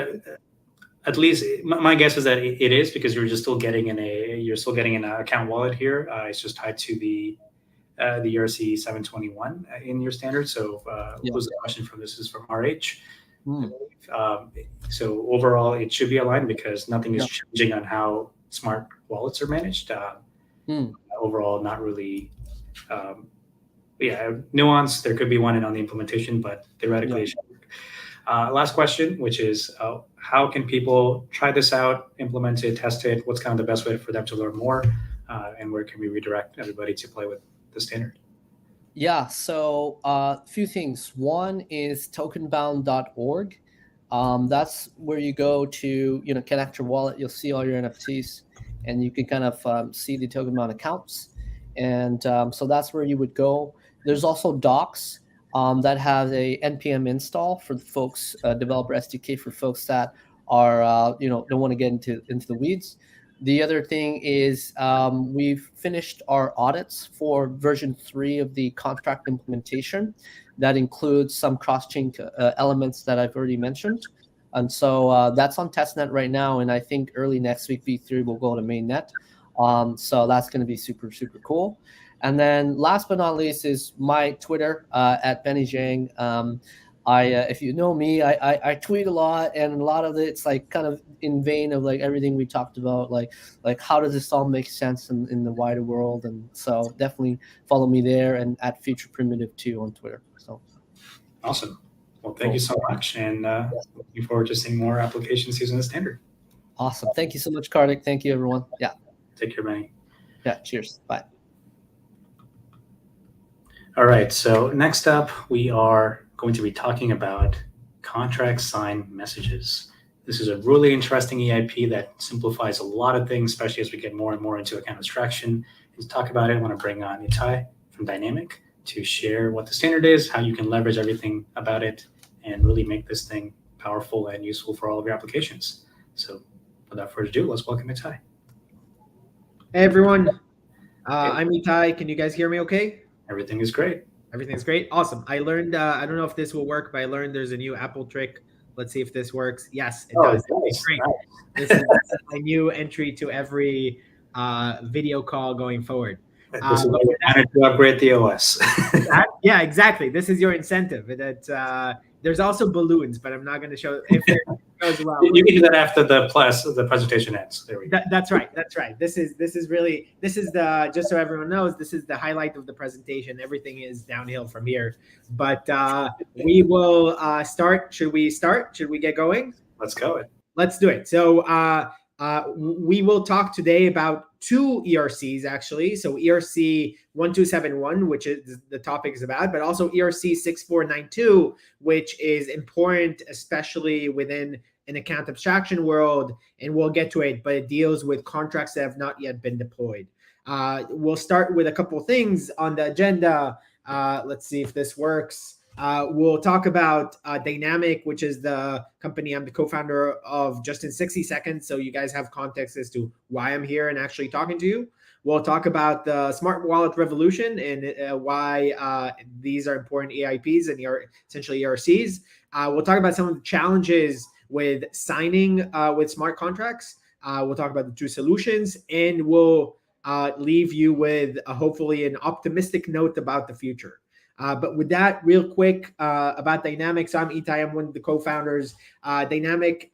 least my guess is that it is, because you're still getting an account wallet here. It's just tied to the ERC 721 in your standard. So who's the question from this is from RH. So overall, it should be aligned because nothing is changing on how smart wallets are managed. Overall, not really. Nuance. There could be one on the implementation, but theoretically, it should work. Last question, which is, how can people try this out, implement it, test it? What's kind of the best way for them to learn more, and where can we redirect everybody to play with the standard? Yeah, so a few things. One is tokenbound.org. That's where you go to connect your wallet. You'll see all your NFTs, and you can kind of see the token bound accounts. And so that's where you would go. There's also docs that have a npm install for the folks, developer SDK for folks that are don't want to get into the weeds. The other thing is we've finished our audits for version 3 of the contract implementation. That includes some cross-chain elements that I've already mentioned. And so that's on testnet right now. And I think early next week, V3 will go to mainnet. So that's going to be super, super cool. And then last but not least is my Twitter at Benny Zhang. if you know me, I tweet a lot, and a lot of it's like kind of in vein of like everything we talked about, like how does this all make sense in the wider world? And so definitely follow me there and at Future Primitive too on Twitter. So awesome. Well, thank you so much, and looking forward to seeing more applications using the standard. Awesome. Thank you so much, Kartik. Thank you, everyone. Yeah. Take care, Benny. Yeah. Cheers. Bye. All right. So next up, we are going to be talking about contract sign messages. This is a really interesting EIP that simplifies a lot of things, especially as we get more and more into account abstraction. And to talk about it, I want to bring on Itai from Dynamic to share what the standard is, how you can leverage everything about it, and really make this thing powerful and useful for all of your applications. So without further ado, let's welcome Itai. Hey everyone, I'm Itai. Can you guys hear me okay? Everything is great. Everything's great. Awesome. I learned, I don't know if this will work, but I learned there's a new Apple trick. Let's see if this works. Yes, it does. Nice. Great. Nice. This is my new entry to every video call going forward. This is what we wanted to upgrade the OS. Yeah, exactly. This is your incentive. That there's also balloons, but I'm not going to show if it goes well. You can do that after the presentation ends. There we go. That's right. That's right. This is the, just so everyone knows, this is the highlight of the presentation. Everything is downhill from here. But we will start. Should we start? Should we get going? Let's go. Let's do it. So we will talk today about two ERCs actually. So ERC 1271, which is the topic is about, but also ERC 6492, which is important, especially within an account abstraction world. And we'll get to it, but it deals with contracts that have not yet been deployed. We'll start with a couple things on the agenda. Let's see if this works. We'll talk about Dynamic, which is the company I'm the co-founder of, just in 60 seconds. So you guys have context as to why I'm here and actually talking to you. We'll talk about the smart wallet revolution and why these are important EIPs and essentially ERCs. We'll talk about some of the challenges with signing with smart contracts. We'll talk about the two solutions, and we'll leave you with hopefully an optimistic note about the future. But with that, real quick about Dynamics, I'm Itai. I'm one of the co-founders. Dynamic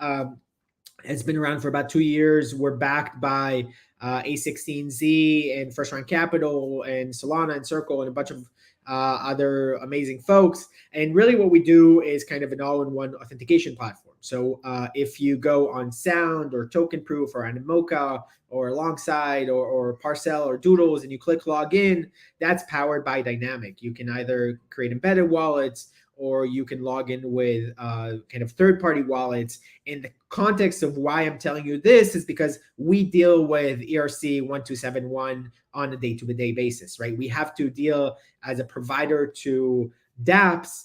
has been around for about 2 years. We're backed by A16Z and First Round Capital and Solana and Circle and a bunch of other amazing folks. And really what we do is kind of an all-in-one authentication platform. So if you go on Sound or Token Proof or Animoca or Alongside or Parcel or Doodles and you click login, that's powered by Dynamic. You can either create embedded wallets or you can log in with kind of third-party wallets. And the context of why I'm telling you this is because we deal with ERC 1271 on a day-to-day basis, right? We have to deal as a provider to dApps.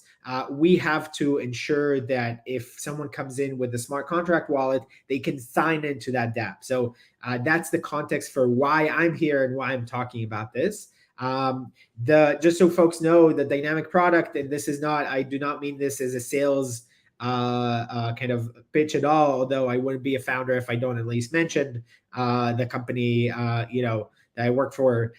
We have to ensure that if someone comes in with a smart contract wallet, they can sign into that dApp. So that's the context for why I'm here and why I'm talking about this. Just so folks know, the Dynamic product, and this is not, I do not mean this as a sales kind of pitch at all, although I wouldn't be a founder if I don't at least mention the company, that I work for.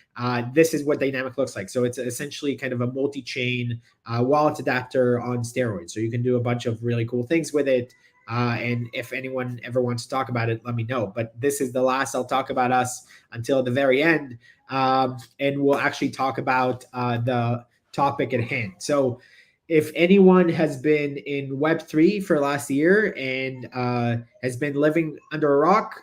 This is what Dynamic looks like. So it's essentially kind of a multi-chain wallet adapter on steroids. So you can do a bunch of really cool things with it. And if anyone ever wants to talk about it, let me know. But this is the last I'll talk about us until the very end. And we'll actually talk about the topic at hand. So if anyone has been in Web3 for last year and has been living under a rock,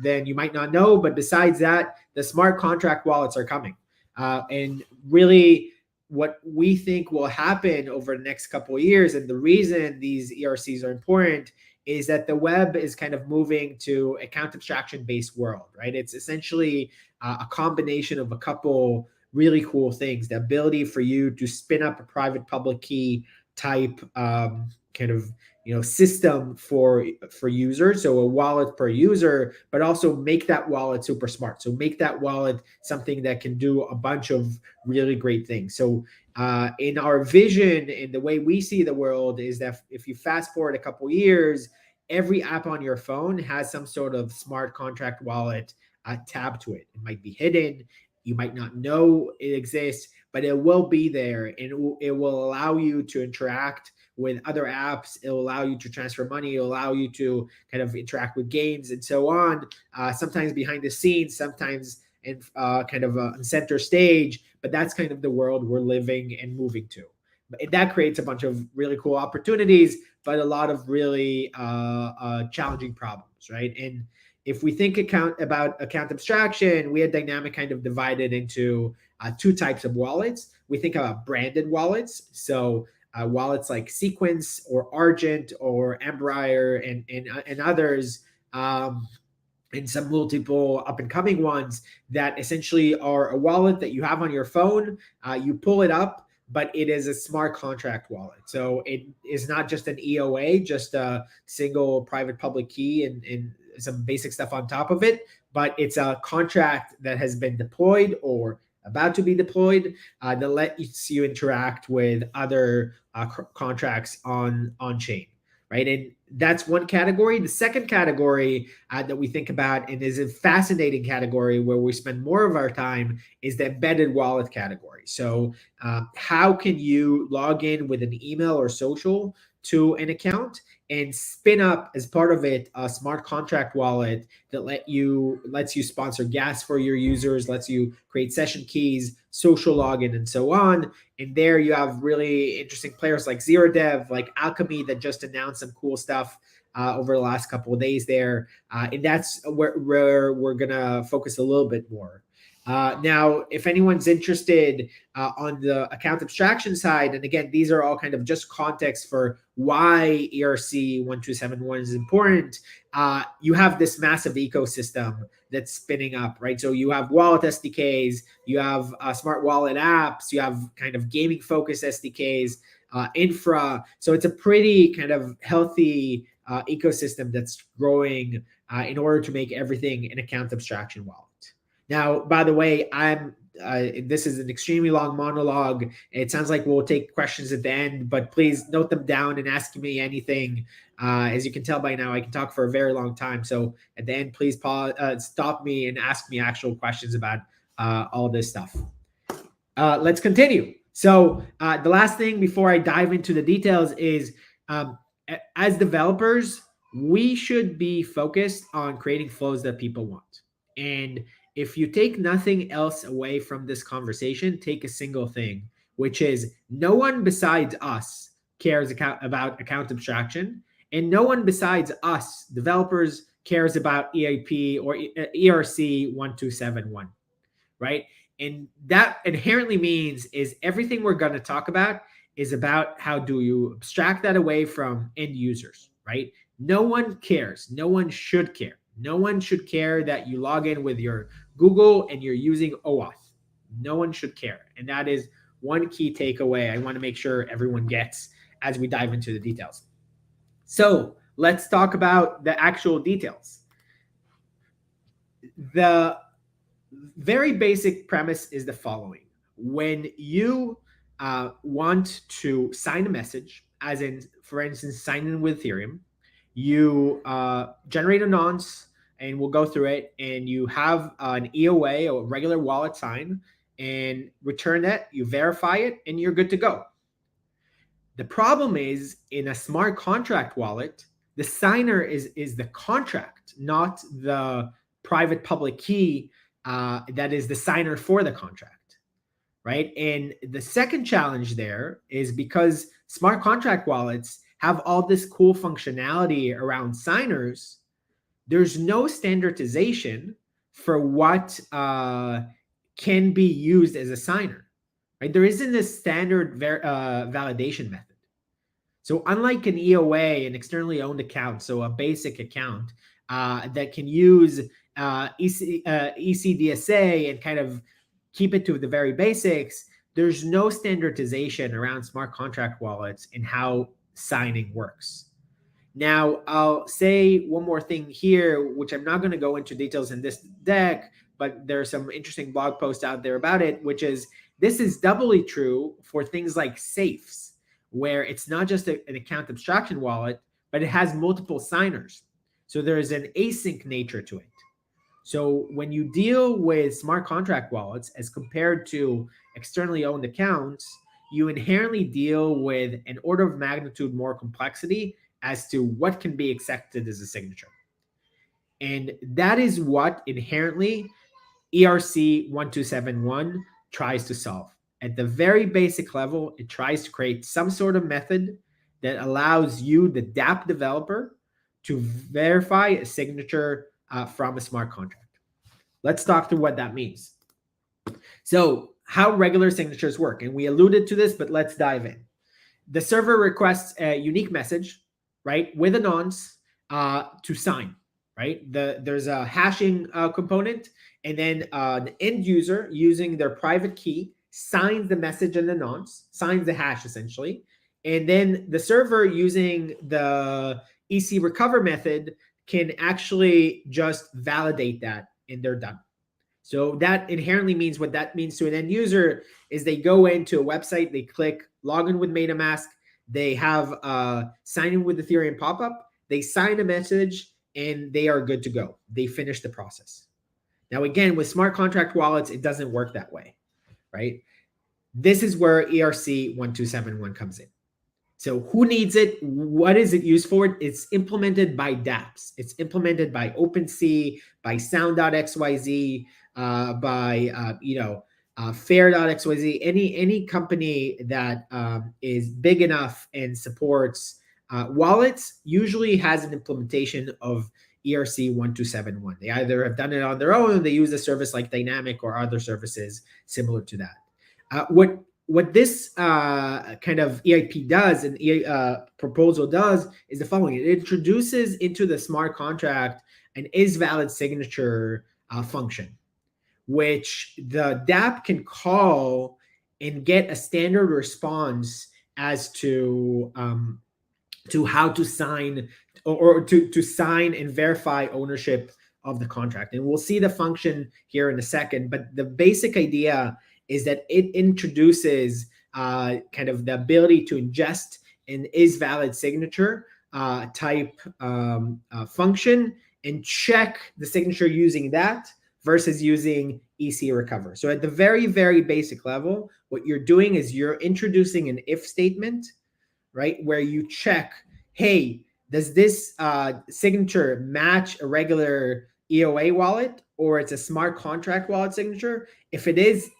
then you might not know. But besides that, the smart contract wallets are coming. And really what we think will happen over the next couple of years, and the reason these ERCs are important, is that the web is kind of moving to account abstraction based world, right? It's essentially a combination of a couple really cool things. The ability for you to spin up a private public key type kind of system for users, so a wallet per user, but also make that wallet super smart. So make that wallet something that can do a bunch of really great things. So in our vision, in the way we see the world, is that if you fast forward a couple years, every app on your phone has some sort of smart contract wallet tab to it. It might be hidden. You might not know it exists, but it will be there, and it will allow you to interact with other apps. It'll allow you to transfer money. It'll allow you to kind of interact with games and so on. Sometimes behind the scenes, sometimes in kind of a center stage. But that's kind of the world we're living and moving to. And that creates a bunch of really cool opportunities, but a lot of really challenging problems, right? And if we think about account abstraction, we had Dynamic kind of divided into two types of wallets. We think about branded wallets. So wallets like Sequence or Argent or Embraer and others, and some multiple up and coming ones that essentially are a wallet that you have on your phone. You pull it up, but it is a smart contract wallet. So it is not just an EOA, just a single private public key and some basic stuff on top of it, but it's a contract that has been deployed or about to be deployed that lets you interact with other contracts on chain, right? And that's one category. The second category that we think about, and is a fascinating category where we spend more of our time, is the embedded wallet category. So how can you log in with an email or social to an account and spin up as part of it a smart contract wallet that lets you sponsor gas for your users, lets you create session keys, social login, and so on. And there you have really interesting players like ZeroDev, like Alchemy, that just announced some cool stuff over the last couple of days there. And that's where we're going to focus a little bit more. Now, if anyone's interested on the account abstraction side, and again, these are all kind of just context for why ERC 1271 is important, you have this massive ecosystem that's spinning up, right? So you have wallet SDKs, you have smart wallet apps, you have kind of gaming focused SDKs, infra. So it's a pretty kind of healthy ecosystem that's growing in order to make everything an account abstraction wallet. Now, by the way, this is an extremely long monologue. It sounds like we'll take questions at the end, but please note them down and ask me anything. As you can tell by now, I can talk for a very long time. So at the end, please pause, stop me and ask me actual questions about all this stuff. Let's continue. So the last thing before I dive into the details is, as developers, we should be focused on creating flows that people want. And if you take nothing else away from this conversation, take a single thing, which is no one besides us cares about account abstraction, and no one besides us, developers, cares about EIP or ERC 1271, right? And that inherently means is everything we're going to talk about is about how do you abstract that away from end users, right? No one cares. No one should care. No one should care that you log in with your Google and you're using OAuth. No one should care. And that is one key takeaway I want to make sure everyone gets as we dive into the details. So let's talk about the actual details. The very basic premise is the following. When you want to sign a message, as in, for instance, sign in with Ethereum, you generate a nonce, and we'll go through it, and you have an EOA or a regular wallet sign and return that, you verify it, and you're good to go. The problem is in a smart contract wallet, the signer is the contract, not the private public key that is the signer for the contract, right? And the second challenge there is because smart contract wallets have all this cool functionality around signers, there's no standardization for what can be used as a signer, right? There isn't a standard validation method. So unlike an EOA, an externally owned account, so a basic account that can use ECDSA and kind of keep it to the very basics, there's no standardization around smart contract wallets and how signing works. Now, I'll say one more thing here, which I'm not going to go into details in this deck, but there are some interesting blog posts out there about it, which is this is doubly true for things like safes, where it's not just an account abstraction wallet, but it has multiple signers. So there is an async nature to it. So when you deal with smart contract wallets as compared to externally owned accounts, you inherently deal with an order of magnitude more complexity as to what can be accepted as a signature. And that is what inherently ERC 1271 tries to solve. At the very basic level, it tries to create some sort of method that allows you, the dApp developer, to verify a signature from a smart contract. Let's talk through what that means. So how regular signatures work, and we alluded to this, but let's dive in. The server requests a unique message, right, with a nonce to sign, right? There's a hashing component, and then the end user using their private key signs the message in the nonce, signs the hash essentially, and then the server using the EC recover method can actually just validate that, and they're done. So that inherently means, what that means to an end user is they go into a website, they click login with MetaMask, they have sign in with Ethereum pop-up, they sign a message, and they are good to go. They finish the process. Now, again, with smart contract wallets, it doesn't work that way, right? This is where ERC 1271 comes in. So who needs it? What is it used for? It's implemented by dApps. It's implemented by OpenSea, by Sound.xyz, by Fair.xyz. Any company that is big enough and supports wallets usually has an implementation of ERC 1271. They either have done it on their own, or they use a service like Dynamic or other services similar to that. What this kind of EIP does, and proposal does, is the following. It introduces into the smart contract an is valid signature function, which the dApp can call and get a standard response as to how to sign or to sign and verify ownership of the contract. And we'll see the function here in a second, but the basic idea is that it introduces kind of the ability to ingest an is valid signature type function and check the signature using that versus using EC recover. So at the very, very basic level, what you're doing is you're introducing an if statement, right, where you check, hey, does this signature match a regular EOA wallet, or it's a smart contract wallet signature? If it's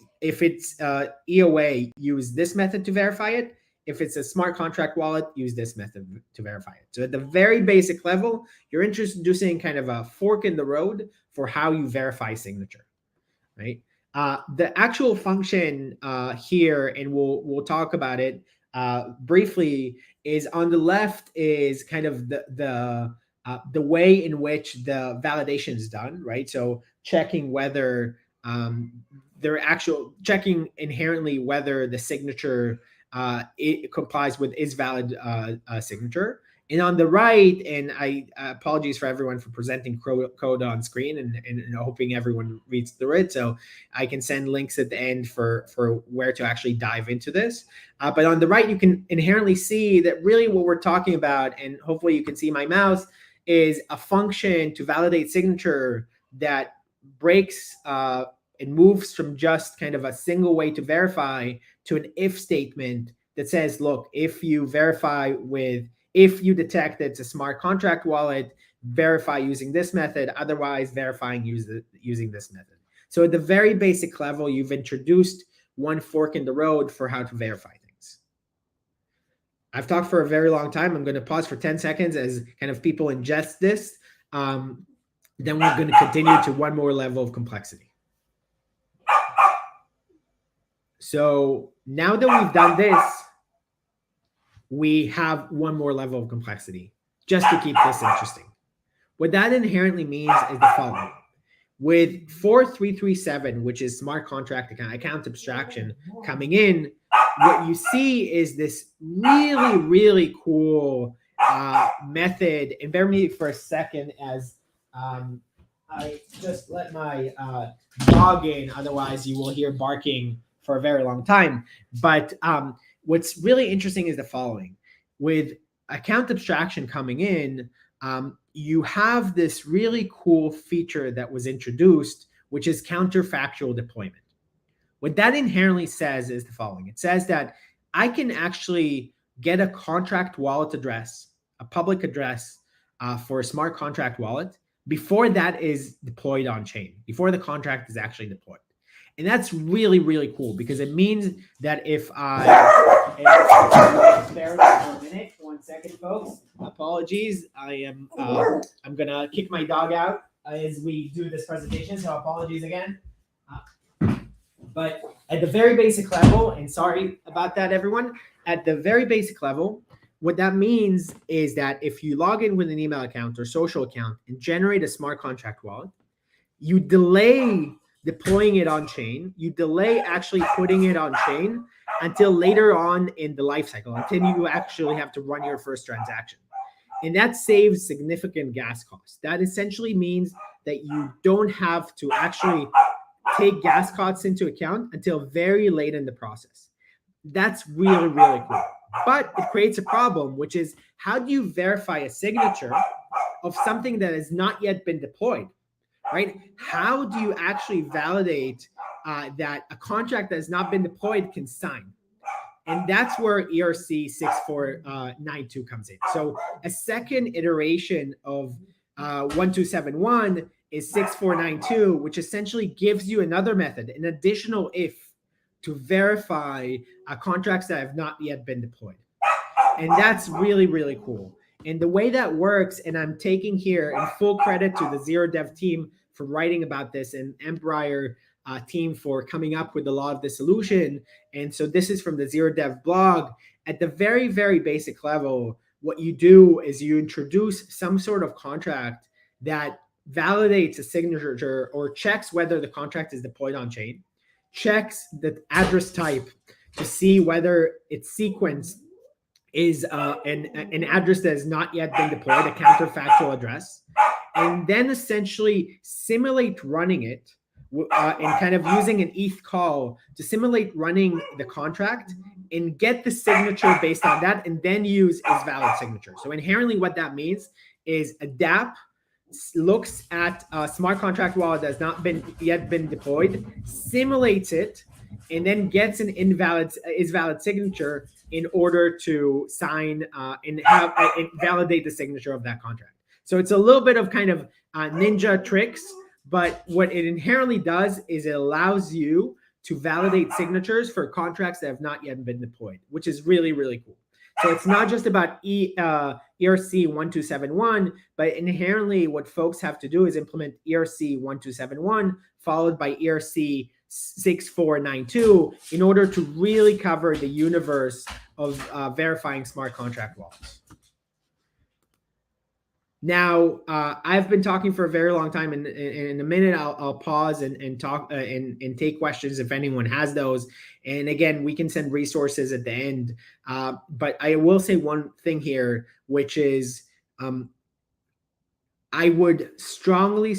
EOA, use this method to verify it. If it's a smart contract wallet, use this method to verify it. So at the very basic level, you're introducing kind of a fork in the road for how you verify signature, right? The actual function here, and we'll talk about it briefly, is on the left is kind of the way in which the validation is done, right? So checking whether checking inherently whether the signature it complies with is valid signature. And on the right, and I apologies for everyone for presenting code on screen and hoping everyone reads through it. So I can send links at the end for where to actually dive into this. But on the right, you can inherently see that really what we're talking about, and hopefully you can see my mouse, is a function to validate signature that breaks and moves from just kind of a single way to verify to an if statement that says, look, if you detect that it's a smart contract wallet, verify using this method, otherwise verifying using this method. So at the very basic level, you've introduced one fork in the road for how to verify things. I've talked for a very long time. I'm going to pause for 10 seconds as kind of people ingest this. Then we're going to continue to one more level of complexity. So now that we've done this, we have one more level of complexity just to keep this interesting. What that inherently means is the following. With 4337, which is smart contract account abstraction coming in, what you see is this really, really cool method. And bear with me for a second as I just let my dog in. Otherwise, you will hear barking for a very long time. But what's really interesting is the following. With account abstraction coming in, you have this really cool feature that was introduced, which is counterfactual deployment. What that inherently says is the following. It says that I can actually get a contract wallet address, a public address for a smart contract wallet before that is deployed on chain, before the contract is actually deployed. And that's really, really cool because it means that if bear with me for a minute, 1 second, folks. Apologies. I'm gonna kick my dog out as we do this presentation, so apologies again. But at the very basic level, and sorry about that, everyone, at the very basic level, what that means is that if you log in with an email account or social account and generate a smart contract wallet, you delay deploying it on chain, you delay actually putting it on chain until later on in the life cycle, until you actually have to run your first transaction. And that saves significant gas costs. That essentially means that you don't have to actually take gas costs into account until very late in the process. That's really, really cool. But it creates a problem, which is how do you verify a signature of something that has not yet been deployed, right? How do you actually validate that a contract that has not been deployed can sign? And that's where ERC 6492 comes in. So a second iteration of 1271 is 6492, which essentially gives you another method, an additional if, to verify contracts that have not yet been deployed. And that's really, really cool. And the way that works, and I'm taking here in full credit to the Zero Dev team for writing about this, and Embraer team for coming up with a lot of the solution. And so this is from the Zero Dev blog. At the very, very basic level, what you do is you introduce some sort of contract that validates a signature or checks whether the contract is deployed on chain, checks the address type to see whether its sequence is an address that has not yet been deployed, a counterfactual address, and then essentially simulate running it and kind of using an ETH call to simulate running the contract and get the signature based on that, and then use is valid signature. So inherently what that means is a DApp looks at a smart contract wallet that has not yet been deployed, simulates it, and then gets an is valid signature in order to sign and validate the signature of that contract. So it's a little bit of kind of ninja tricks, but what it inherently does is it allows you to validate signatures for contracts that have not yet been deployed, which is really, really cool. So it's not just about ERC 1271, but inherently what folks have to do is implement ERC 1271 followed by ERC 6492 in order to really cover the universe of verifying smart contract wallets. Now, I've been talking for a very long time, and in a minute I'll pause and talk and take questions if anyone has those. And again, we can send resources at the end. But I will say one thing here, which is I would strongly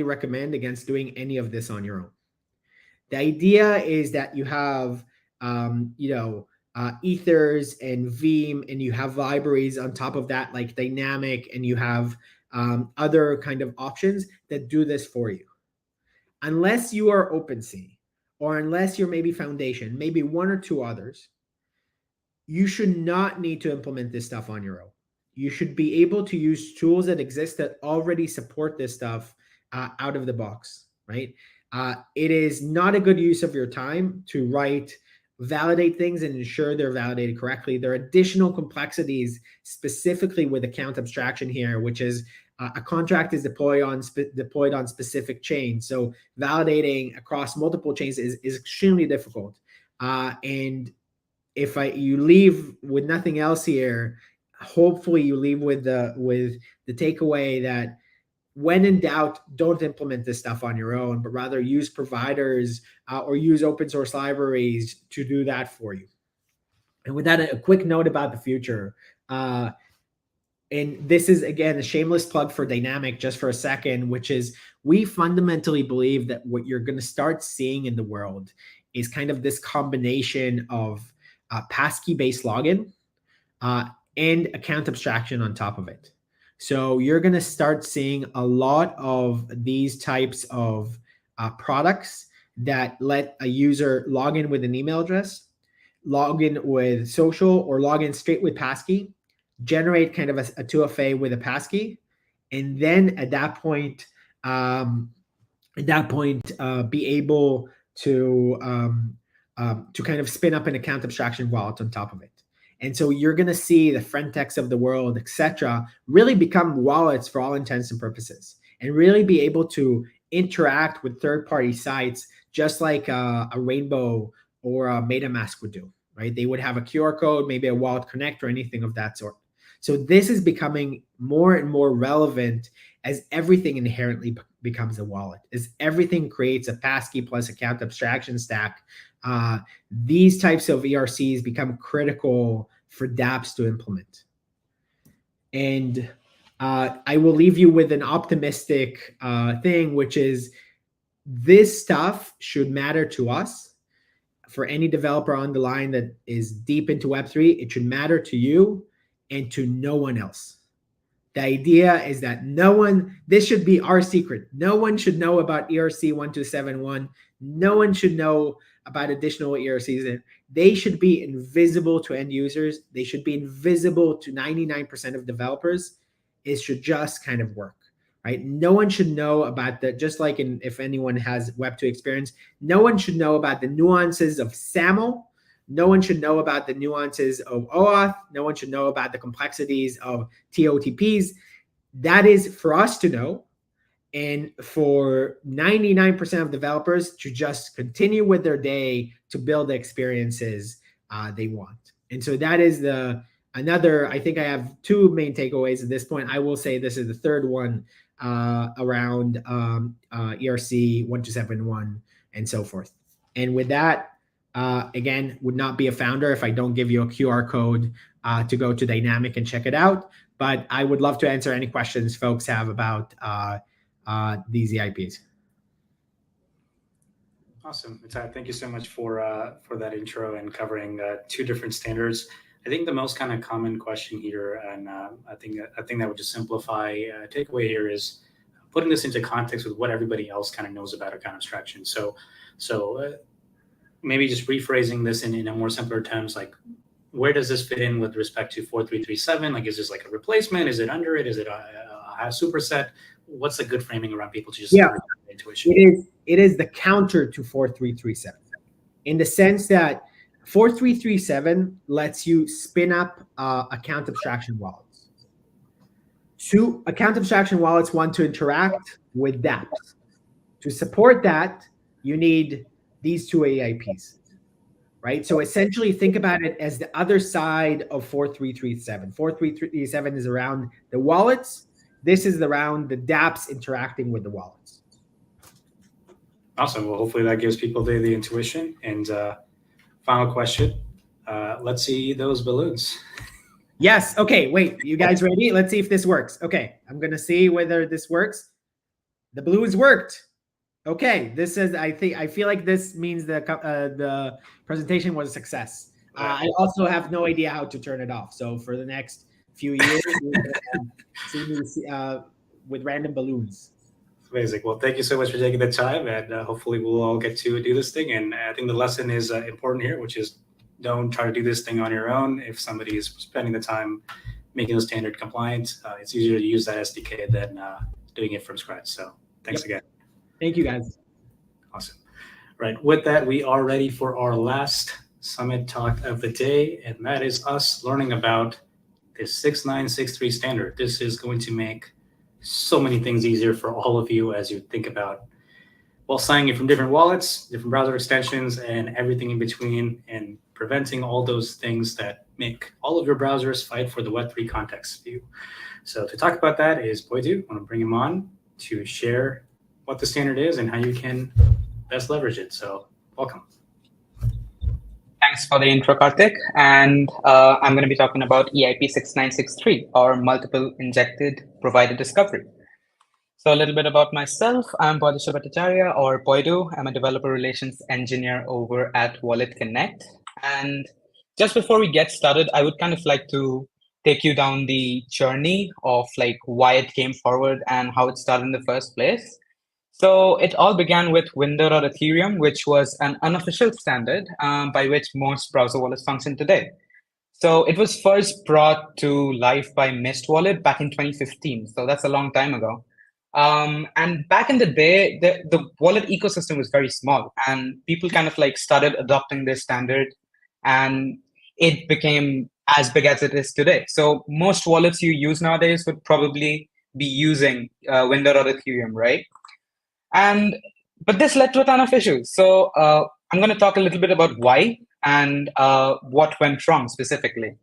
recommend against doing any of this on your own. The idea is that you have, ethers and Veeam, and you have libraries on top of that, like Dynamic, and you have other kind of options that do this for you. Unless you are OpenSea, or unless you're maybe Foundation, maybe one or two others, you should not need to implement this stuff on your own. You should be able to use tools that exist that already support this stuff out of the box, right? It is not a good use of your time to validate things and ensure they're validated correctly. There are additional complexities specifically with account abstraction here, which is a contract is deployed on specific chains. So validating across multiple chains is extremely difficult. And if you leave with nothing else here, hopefully you leave with the takeaway that when in doubt, don't implement this stuff on your own, but rather use providers or use open source libraries to do that for you. And with that, a quick note about the future. And this is, again, a shameless plug for Dynamic just for a second, which is we fundamentally believe that what you're going to start seeing in the world is kind of this combination of passkey-based login and account abstraction on top of it. So you're going to start seeing a lot of these types of products that let a user log in with an email address, log in with social or log in straight with passkey, generate kind of a 2FA with a passkey, and then at that point, be able to kind of spin up an account abstraction wallet on top of it. And so you're going to see the Frentex of the world, etc., really become wallets for all intents and purposes, and really be able to interact with third-party sites just like a Rainbow or a MetaMask would do, right? They would have a QR code, maybe a wallet connect or anything of that sort. So this is becoming more and more relevant as everything inherently becomes a wallet, as everything creates a passkey plus account abstraction stack. These types of ERCs become critical for dApps to implement. And I will leave you with an optimistic thing, which is this stuff should matter to us. For any developer on the line that is deep into Web3, it should matter to you and to no one else. The idea is that this should be our secret. No one should know about ERC 1271. No one should know about additional ERCs. They should be invisible to end users. They should be invisible to 99% of developers. It should just kind of work, right? No one should know about just like if anyone has Web2 experience, no one should know about the nuances of SAML. No one should know about the nuances of OAuth. No one should know about the complexities of TOTPs. That is for us to know, and for 99% of developers to just continue with their day to build the experiences they want. And so that is I think I have two main takeaways at this point. I will say this is the third one around ERC 1271 and so forth. And with that, again, would not be a founder if I don't give you a QR code to go to Dynamic and check it out. But I would love to answer any questions folks have about these EIPs. Awesome. Thank you so much for that intro and covering two different standards. I think the most kind of common question here, and I think that would just simplify takeaway here, is putting this into context with what everybody else kind of knows about account abstraction. So maybe just rephrasing this in a more simpler terms, like where does this fit in with respect to 4337? Like, is this like a replacement? Is it under it? Is it a superset? What's a good framing around people to just intuition? It is the counter to 4337 in the sense that 4337 lets you spin up account abstraction wallets. Two account abstraction wallets want to interact with dApps. To support that, you need these two AIPs, right? So essentially think about it as the other side of 4337. 4337 is around the wallets. This is around the dApps interacting with the wallets. Awesome. Well, hopefully that gives people the intuition. And final question. Let's see those balloons. Yes. Okay. Wait, you guys ready? Let's see if this works. Okay. I'm going to see whether this works. The balloons worked. Okay. This is, I feel like this means the presentation was a success. I also have no idea how to turn it off. So for the next few years, see me with random balloons. Amazing. Well, thank you so much for taking the time, and hopefully we'll all get to do this thing. And I think the lesson is important here, which is don't try to do this thing on your own. If somebody is spending the time making the standard compliant, it's easier to use that SDK than doing it from scratch. So thanks again. Thank you, guys. Awesome. Right. With that, we are ready for our last summit talk of the day, and that is us learning about this 6963 standard. This is going to make so many things easier for all of you as you think about, well, signing it from different wallets, different browser extensions, and everything in between, and preventing all those things that make all of your browsers fight for the Web3 context view. So to talk about that is Boidu. I want to bring him on to share what the standard is and how you can best leverage it. So welcome. Thanks for the intro, Karthik. And I'm going to be talking about EIP 6963, or Multiple Injected Provider Discovery. So a little bit about myself. I'm Boidu Bhattacharya, or Boidu. I'm a developer relations engineer over at Wallet Connect. And just before we get started, I would kind of like to take you down the journey of like why it came forward and how it started in the first place. So it all began with Window.Ethereum, which was an unofficial standard by which most browser wallets function today. So it was first brought to life by Mist Wallet back in 2015. So that's a long time ago. And back in the day, the wallet ecosystem was very small, and people kind of like started adopting this standard, and it became as big as it is today. So most wallets you use nowadays would probably be using Window.Ethereum, right? But this led to a ton of issues. So I'm going to talk a little bit about why and what went wrong specifically.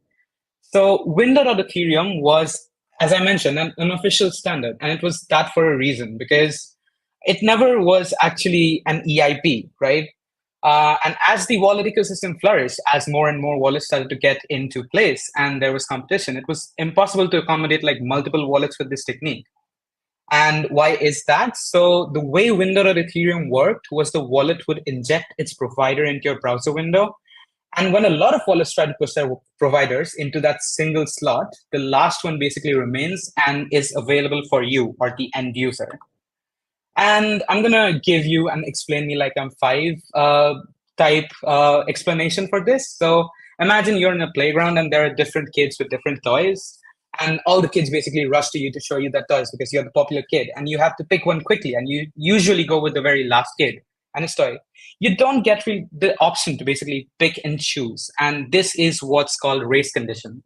So Window.Ethereum was, as I mentioned, an unofficial standard, and it was that for a reason, because it never was actually an EIP, right? And as the wallet ecosystem flourished, as more and more wallets started to get into place and there was competition, it was impossible to accommodate like multiple wallets with this technique. And why is that? So the way Window.Ethereum worked was the wallet would inject its provider into your browser window. And when a lot of wallets try to push their providers into that single slot, the last one basically remains and is available for you or the end user. And I'm going to give you an explain me like I'm five type explanation for this. So imagine you're in a playground and there are different kids with different toys. And all the kids basically rush to you to show you that toys because you're the popular kid. And you have to pick one quickly. And you usually go with the very last kid and his toy. You don't get the option to basically pick and choose. And this is what's called race condition.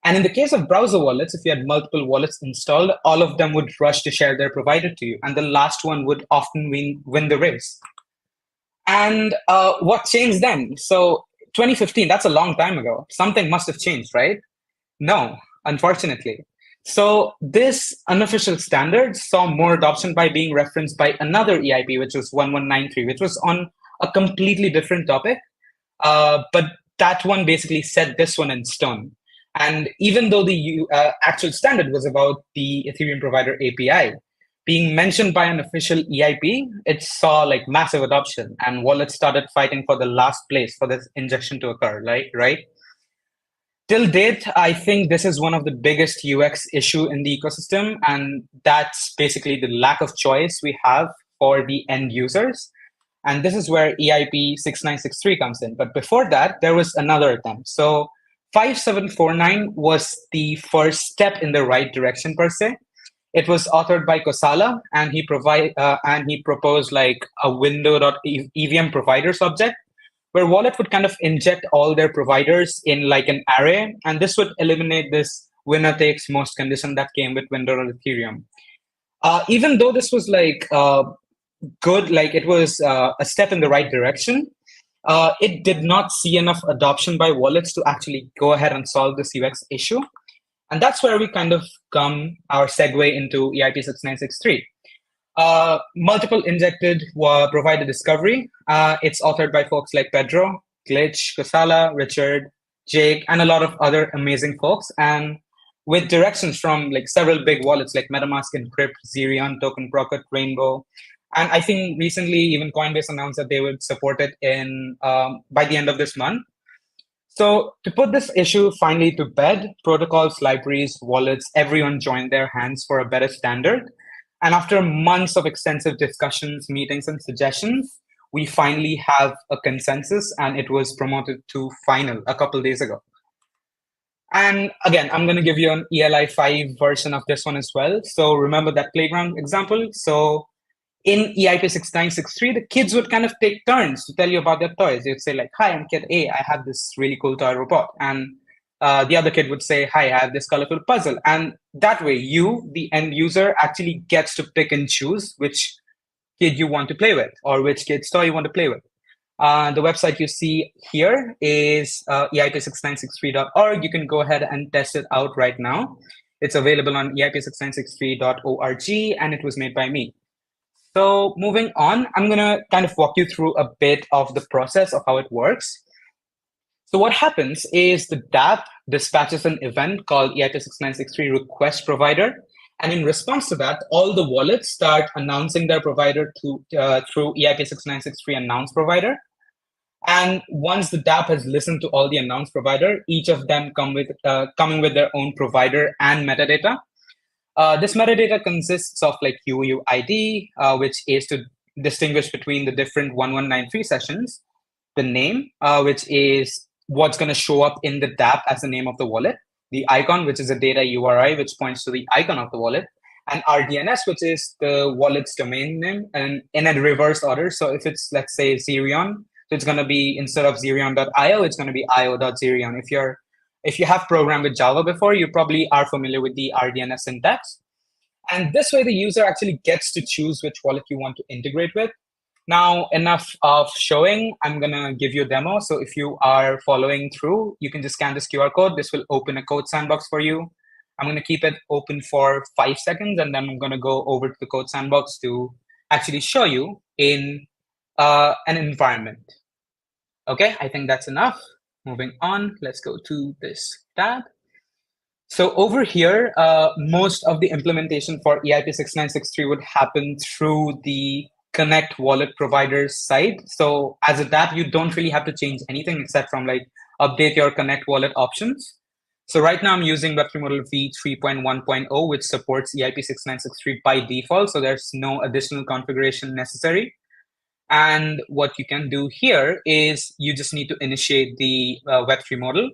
And in the case of browser wallets, if you had multiple wallets installed, all of them would rush to share their provider to you. And the last one would often win the race. And what changed then? So 2015, that's a long time ago. Something must have changed, right? No, unfortunately. So this unofficial standard saw more adoption by being referenced by another EIP, which was 1193, which was on a completely different topic. But that one basically set this one in stone. And even though the actual standard was about the Ethereum provider API, being mentioned by an official EIP, it saw like massive adoption, and wallets started fighting for the last place for this injection to occur, right? Till date, I think this is one of the biggest UX issue in the ecosystem, and that's basically the lack of choice we have for the end users. And this is where EIP 6963 comes in. But before that, there was another attempt. So 5749 was the first step in the right direction per se. It was authored by Kosala, and he proposed like a window.evm providers object, where wallet would kind of inject all their providers in like an array, and this would eliminate this winner takes most condition that came with Window.Ethereum. Even though this was like good, like it was a step in the right direction, it did not see enough adoption by wallets to actually go ahead and solve this UX issue. And that's where we kind of come our segue into EIP 6963. Multiple injected provider discovery. It's authored by folks like Pedro, Glitch, Kosala, Richard, Jake, and a lot of other amazing folks. And with directions from like several big wallets like MetaMask, Encrypt, Zerion, Token Procket, Rainbow. And I think recently even Coinbase announced that they would support it in by the end of this month. So to put this issue finally to bed, protocols, libraries, wallets, everyone joined their hands for a better standard. And after months of extensive discussions, meetings, and suggestions, we finally have a consensus, and it was promoted to final a couple days ago. And again, I'm going to give you an ELI 5 version of this one as well. So remember that playground example. So in EIP 6963, the kids would kind of take turns to tell you about their toys. They'd say like, hi, I'm kid A. I have this really cool toy robot. And the other kid would say, hi, I have this colorful puzzle. And that way, you, the end user, actually gets to pick and choose which kid you want to play with or which kid's toy you want to play with. The website you see here is eip6963.org. You can go ahead and test it out right now. It's available on eip6963.org, and it was made by me. So moving on, I'm going to kind of walk you through a bit of the process of how it works. So what happens is the dApp dispatches an event called EIP6963 request provider. And in response to that, all the wallets start announcing their provider through EIP6963 announce provider. And once the dApp has listened to all the announce provider, each of them coming with their own provider and metadata. This metadata consists of like UUID, which is to distinguish between the different 1193 sessions, the name, which is what's going to show up in the dApp as the name of the wallet, the icon, which is a data URI, which points to the icon of the wallet, and RDNS, which is the wallet's domain name, and in a reverse order. So if it's, let's say, Xerion, so it's going to be, instead of Xerion.io, it's going to be io.xerion. If you have programmed with Java before, you probably are familiar with the RDNS syntax. And this way, the user actually gets to choose which wallet you want to integrate with. Now, enough of showing. I'm going to give you a demo. So if you are following through, you can just scan this QR code. This will open a code sandbox for you. I'm going to keep it open for 5 seconds, and then I'm going to go over to the code sandbox to actually show you in an environment. Okay, I think that's enough. Moving on, let's go to this tab. So over here, most of the implementation for EIP 6963 would happen through the Connect wallet provider's side. So as a dApp, you don't really have to change anything except from like update your Connect wallet options. So right now I'm using Web3 Model v3.1.0, which supports EIP 6963 by default. So there's no additional configuration necessary. And what you can do here is you just need to initiate the Web3 model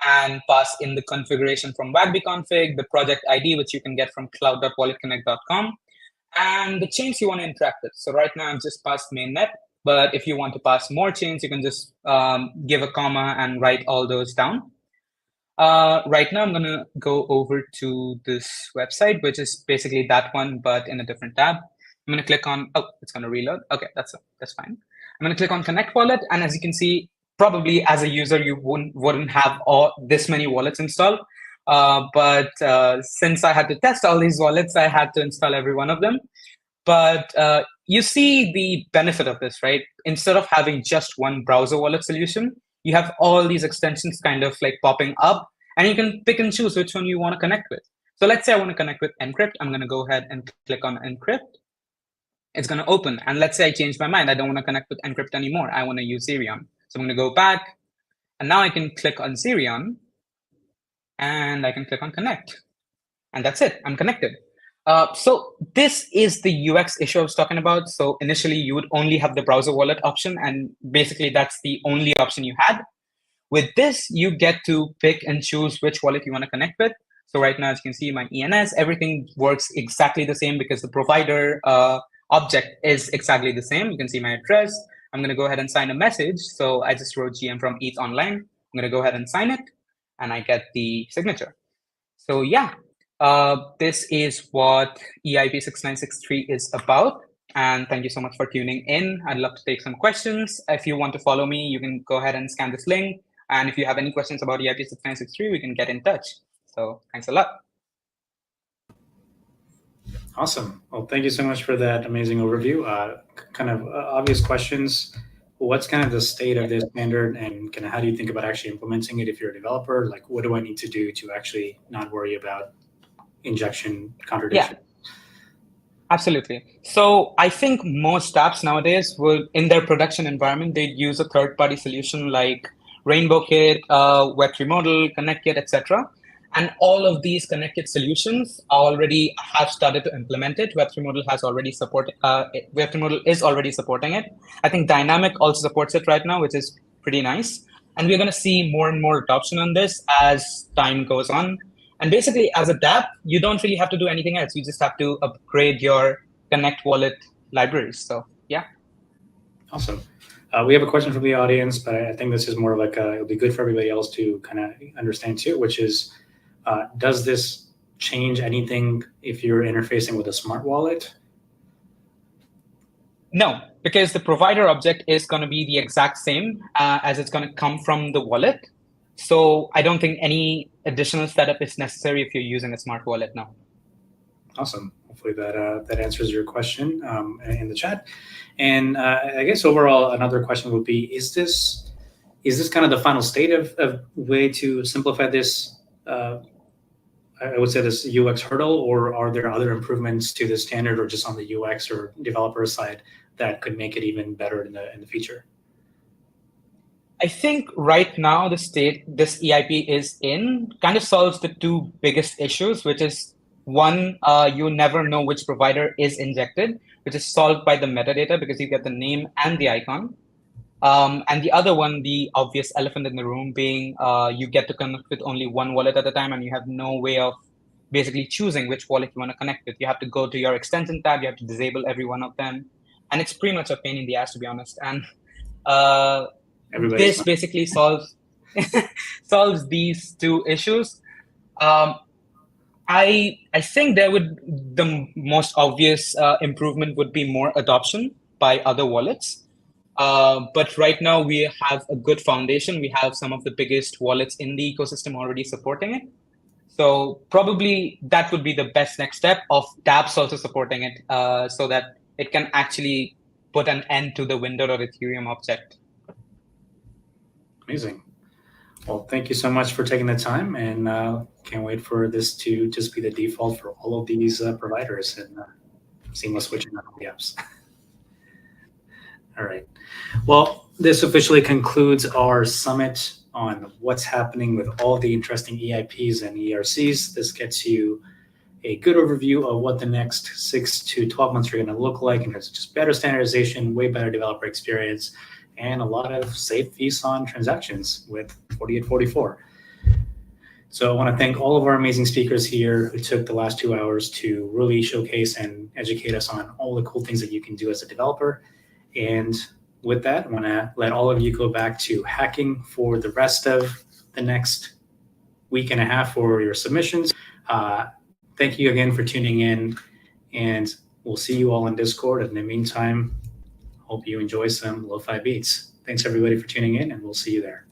and pass in the configuration from WAGB config, the project ID, which you can get from cloud.walletconnect.com, and the chains you want to interact with. So right now I've just passed mainnet, but if you want to pass more chains, you can just give a comma and write all those down. Right now I'm going to go over to this website, which is basically that one, but in a different tab. I'm going to click on, oh, it's going to reload. Okay, that's fine. I'm going to click on Connect Wallet. And as you can see, probably as a user, you wouldn't have this many wallets installed. But since I had to test all these wallets, I had to install every one of them. But you see the benefit of this, right? Instead of having just one browser wallet solution, you have all these extensions kind of like popping up, and you can pick and choose which one you want to connect with. So let's say I want to connect with Encrypt. I'm going to go ahead and click on Encrypt. It's going to open. And let's say I change my mind. I don't want to connect with Encrypt anymore. I want to use Xerion. So I'm going to go back. And now I can click on Xerion. And I can click on Connect. And that's it. I'm connected. So this is the UX issue I was talking about. So initially, you would only have the browser wallet option. And basically, that's the only option you had. With this, you get to pick and choose which wallet you want to connect with. So right now, as you can see, my ENS, everything works exactly the same because the provider object is exactly the same. You can see my address. I'm going to go ahead and sign a message. So I just wrote GM from ETHOnline. I'm going to go ahead and sign it, and I get the signature. So yeah, this is what EIP 6963 is about. And thank you so much for tuning in. I'd love to take some questions. If you want to follow me, you can go ahead and scan this link. And if you have any questions about EIP 6963, we can get in touch. So thanks a lot. Awesome. Well, thank you so much for that amazing overview. Kind of obvious questions. What's kind of the state of this standard, and kind of how do you think about actually implementing it if you're a developer? Like, what do I need to do to actually not worry about injection contradiction? Yeah, absolutely. So I think most apps nowadays will, in their production environment, they use a third-party solution like RainbowKit, Web3 Model, ConnectKit, etc. And all of these connected solutions already have started to implement it. Web3 Model has already supported. Web3 Model is already supporting it. I think Dynamic also supports it right now, which is pretty nice. And we're going to see more and more adoption on this as time goes on. And basically, as a dApp, you don't really have to do anything else. You just have to upgrade your Connect wallet libraries. So yeah. Awesome. We have a question from the audience, but I think this is more like it'll be good for everybody else to kind of understand too, which is, does this change anything if you're interfacing with a smart wallet? No, because the provider object is going to be the exact same as it's going to come from the wallet. So I don't think any additional setup is necessary if you're using a smart wallet now. Awesome. Hopefully that answers your question in the chat. And I guess overall, another question would be: Is this kind of the final state of way to simplify this? I would say this UX hurdle, or are there other improvements to the standard, or just on the UX or developer side that could make it even better in the future? I think right now the state this EIP is in kind of solves the two biggest issues, which is One, you never know which provider is injected, which is solved by the metadata because you get the name and the icon. And the other one, the obvious elephant in the room being you get to connect with only one wallet at a time, and you have no way of basically choosing which wallet you want to connect with. You have to go to your extension tab, you have to disable every one of them. And it's pretty much a pain in the ass, to be honest. And this basically solves these two issues. I think the most obvious improvement would be more adoption by other wallets. But right now we have a good foundation. We have some of the biggest wallets in the ecosystem already supporting it. So probably that would be the best next step, of dApps also supporting it, so that it can actually put an end to the windowed or Ethereum object. Amazing. Well, thank you so much for taking the time, and can't wait for this to just be the default for all of these providers and seamless switching on all the apps. All right. Well, this officially concludes our summit on what's happening with all the interesting EIPs and ERCs. This gets you a good overview of what the next 6 to 12 months are going to look like, and it's just better standardization, way better developer experience, and a lot of safe fees on transactions with 4844. So I want to thank all of our amazing speakers here who took the last 2 hours to really showcase and educate us on all the cool things that you can do as a developer. And with that, I want to let all of you go back to hacking for the rest of the next week and a half for your submissions. Thank you again for tuning in, and we'll see you all in Discord. And in the meantime, hope you enjoy some lo-fi beats. Thanks everybody for tuning in, and we'll see you there.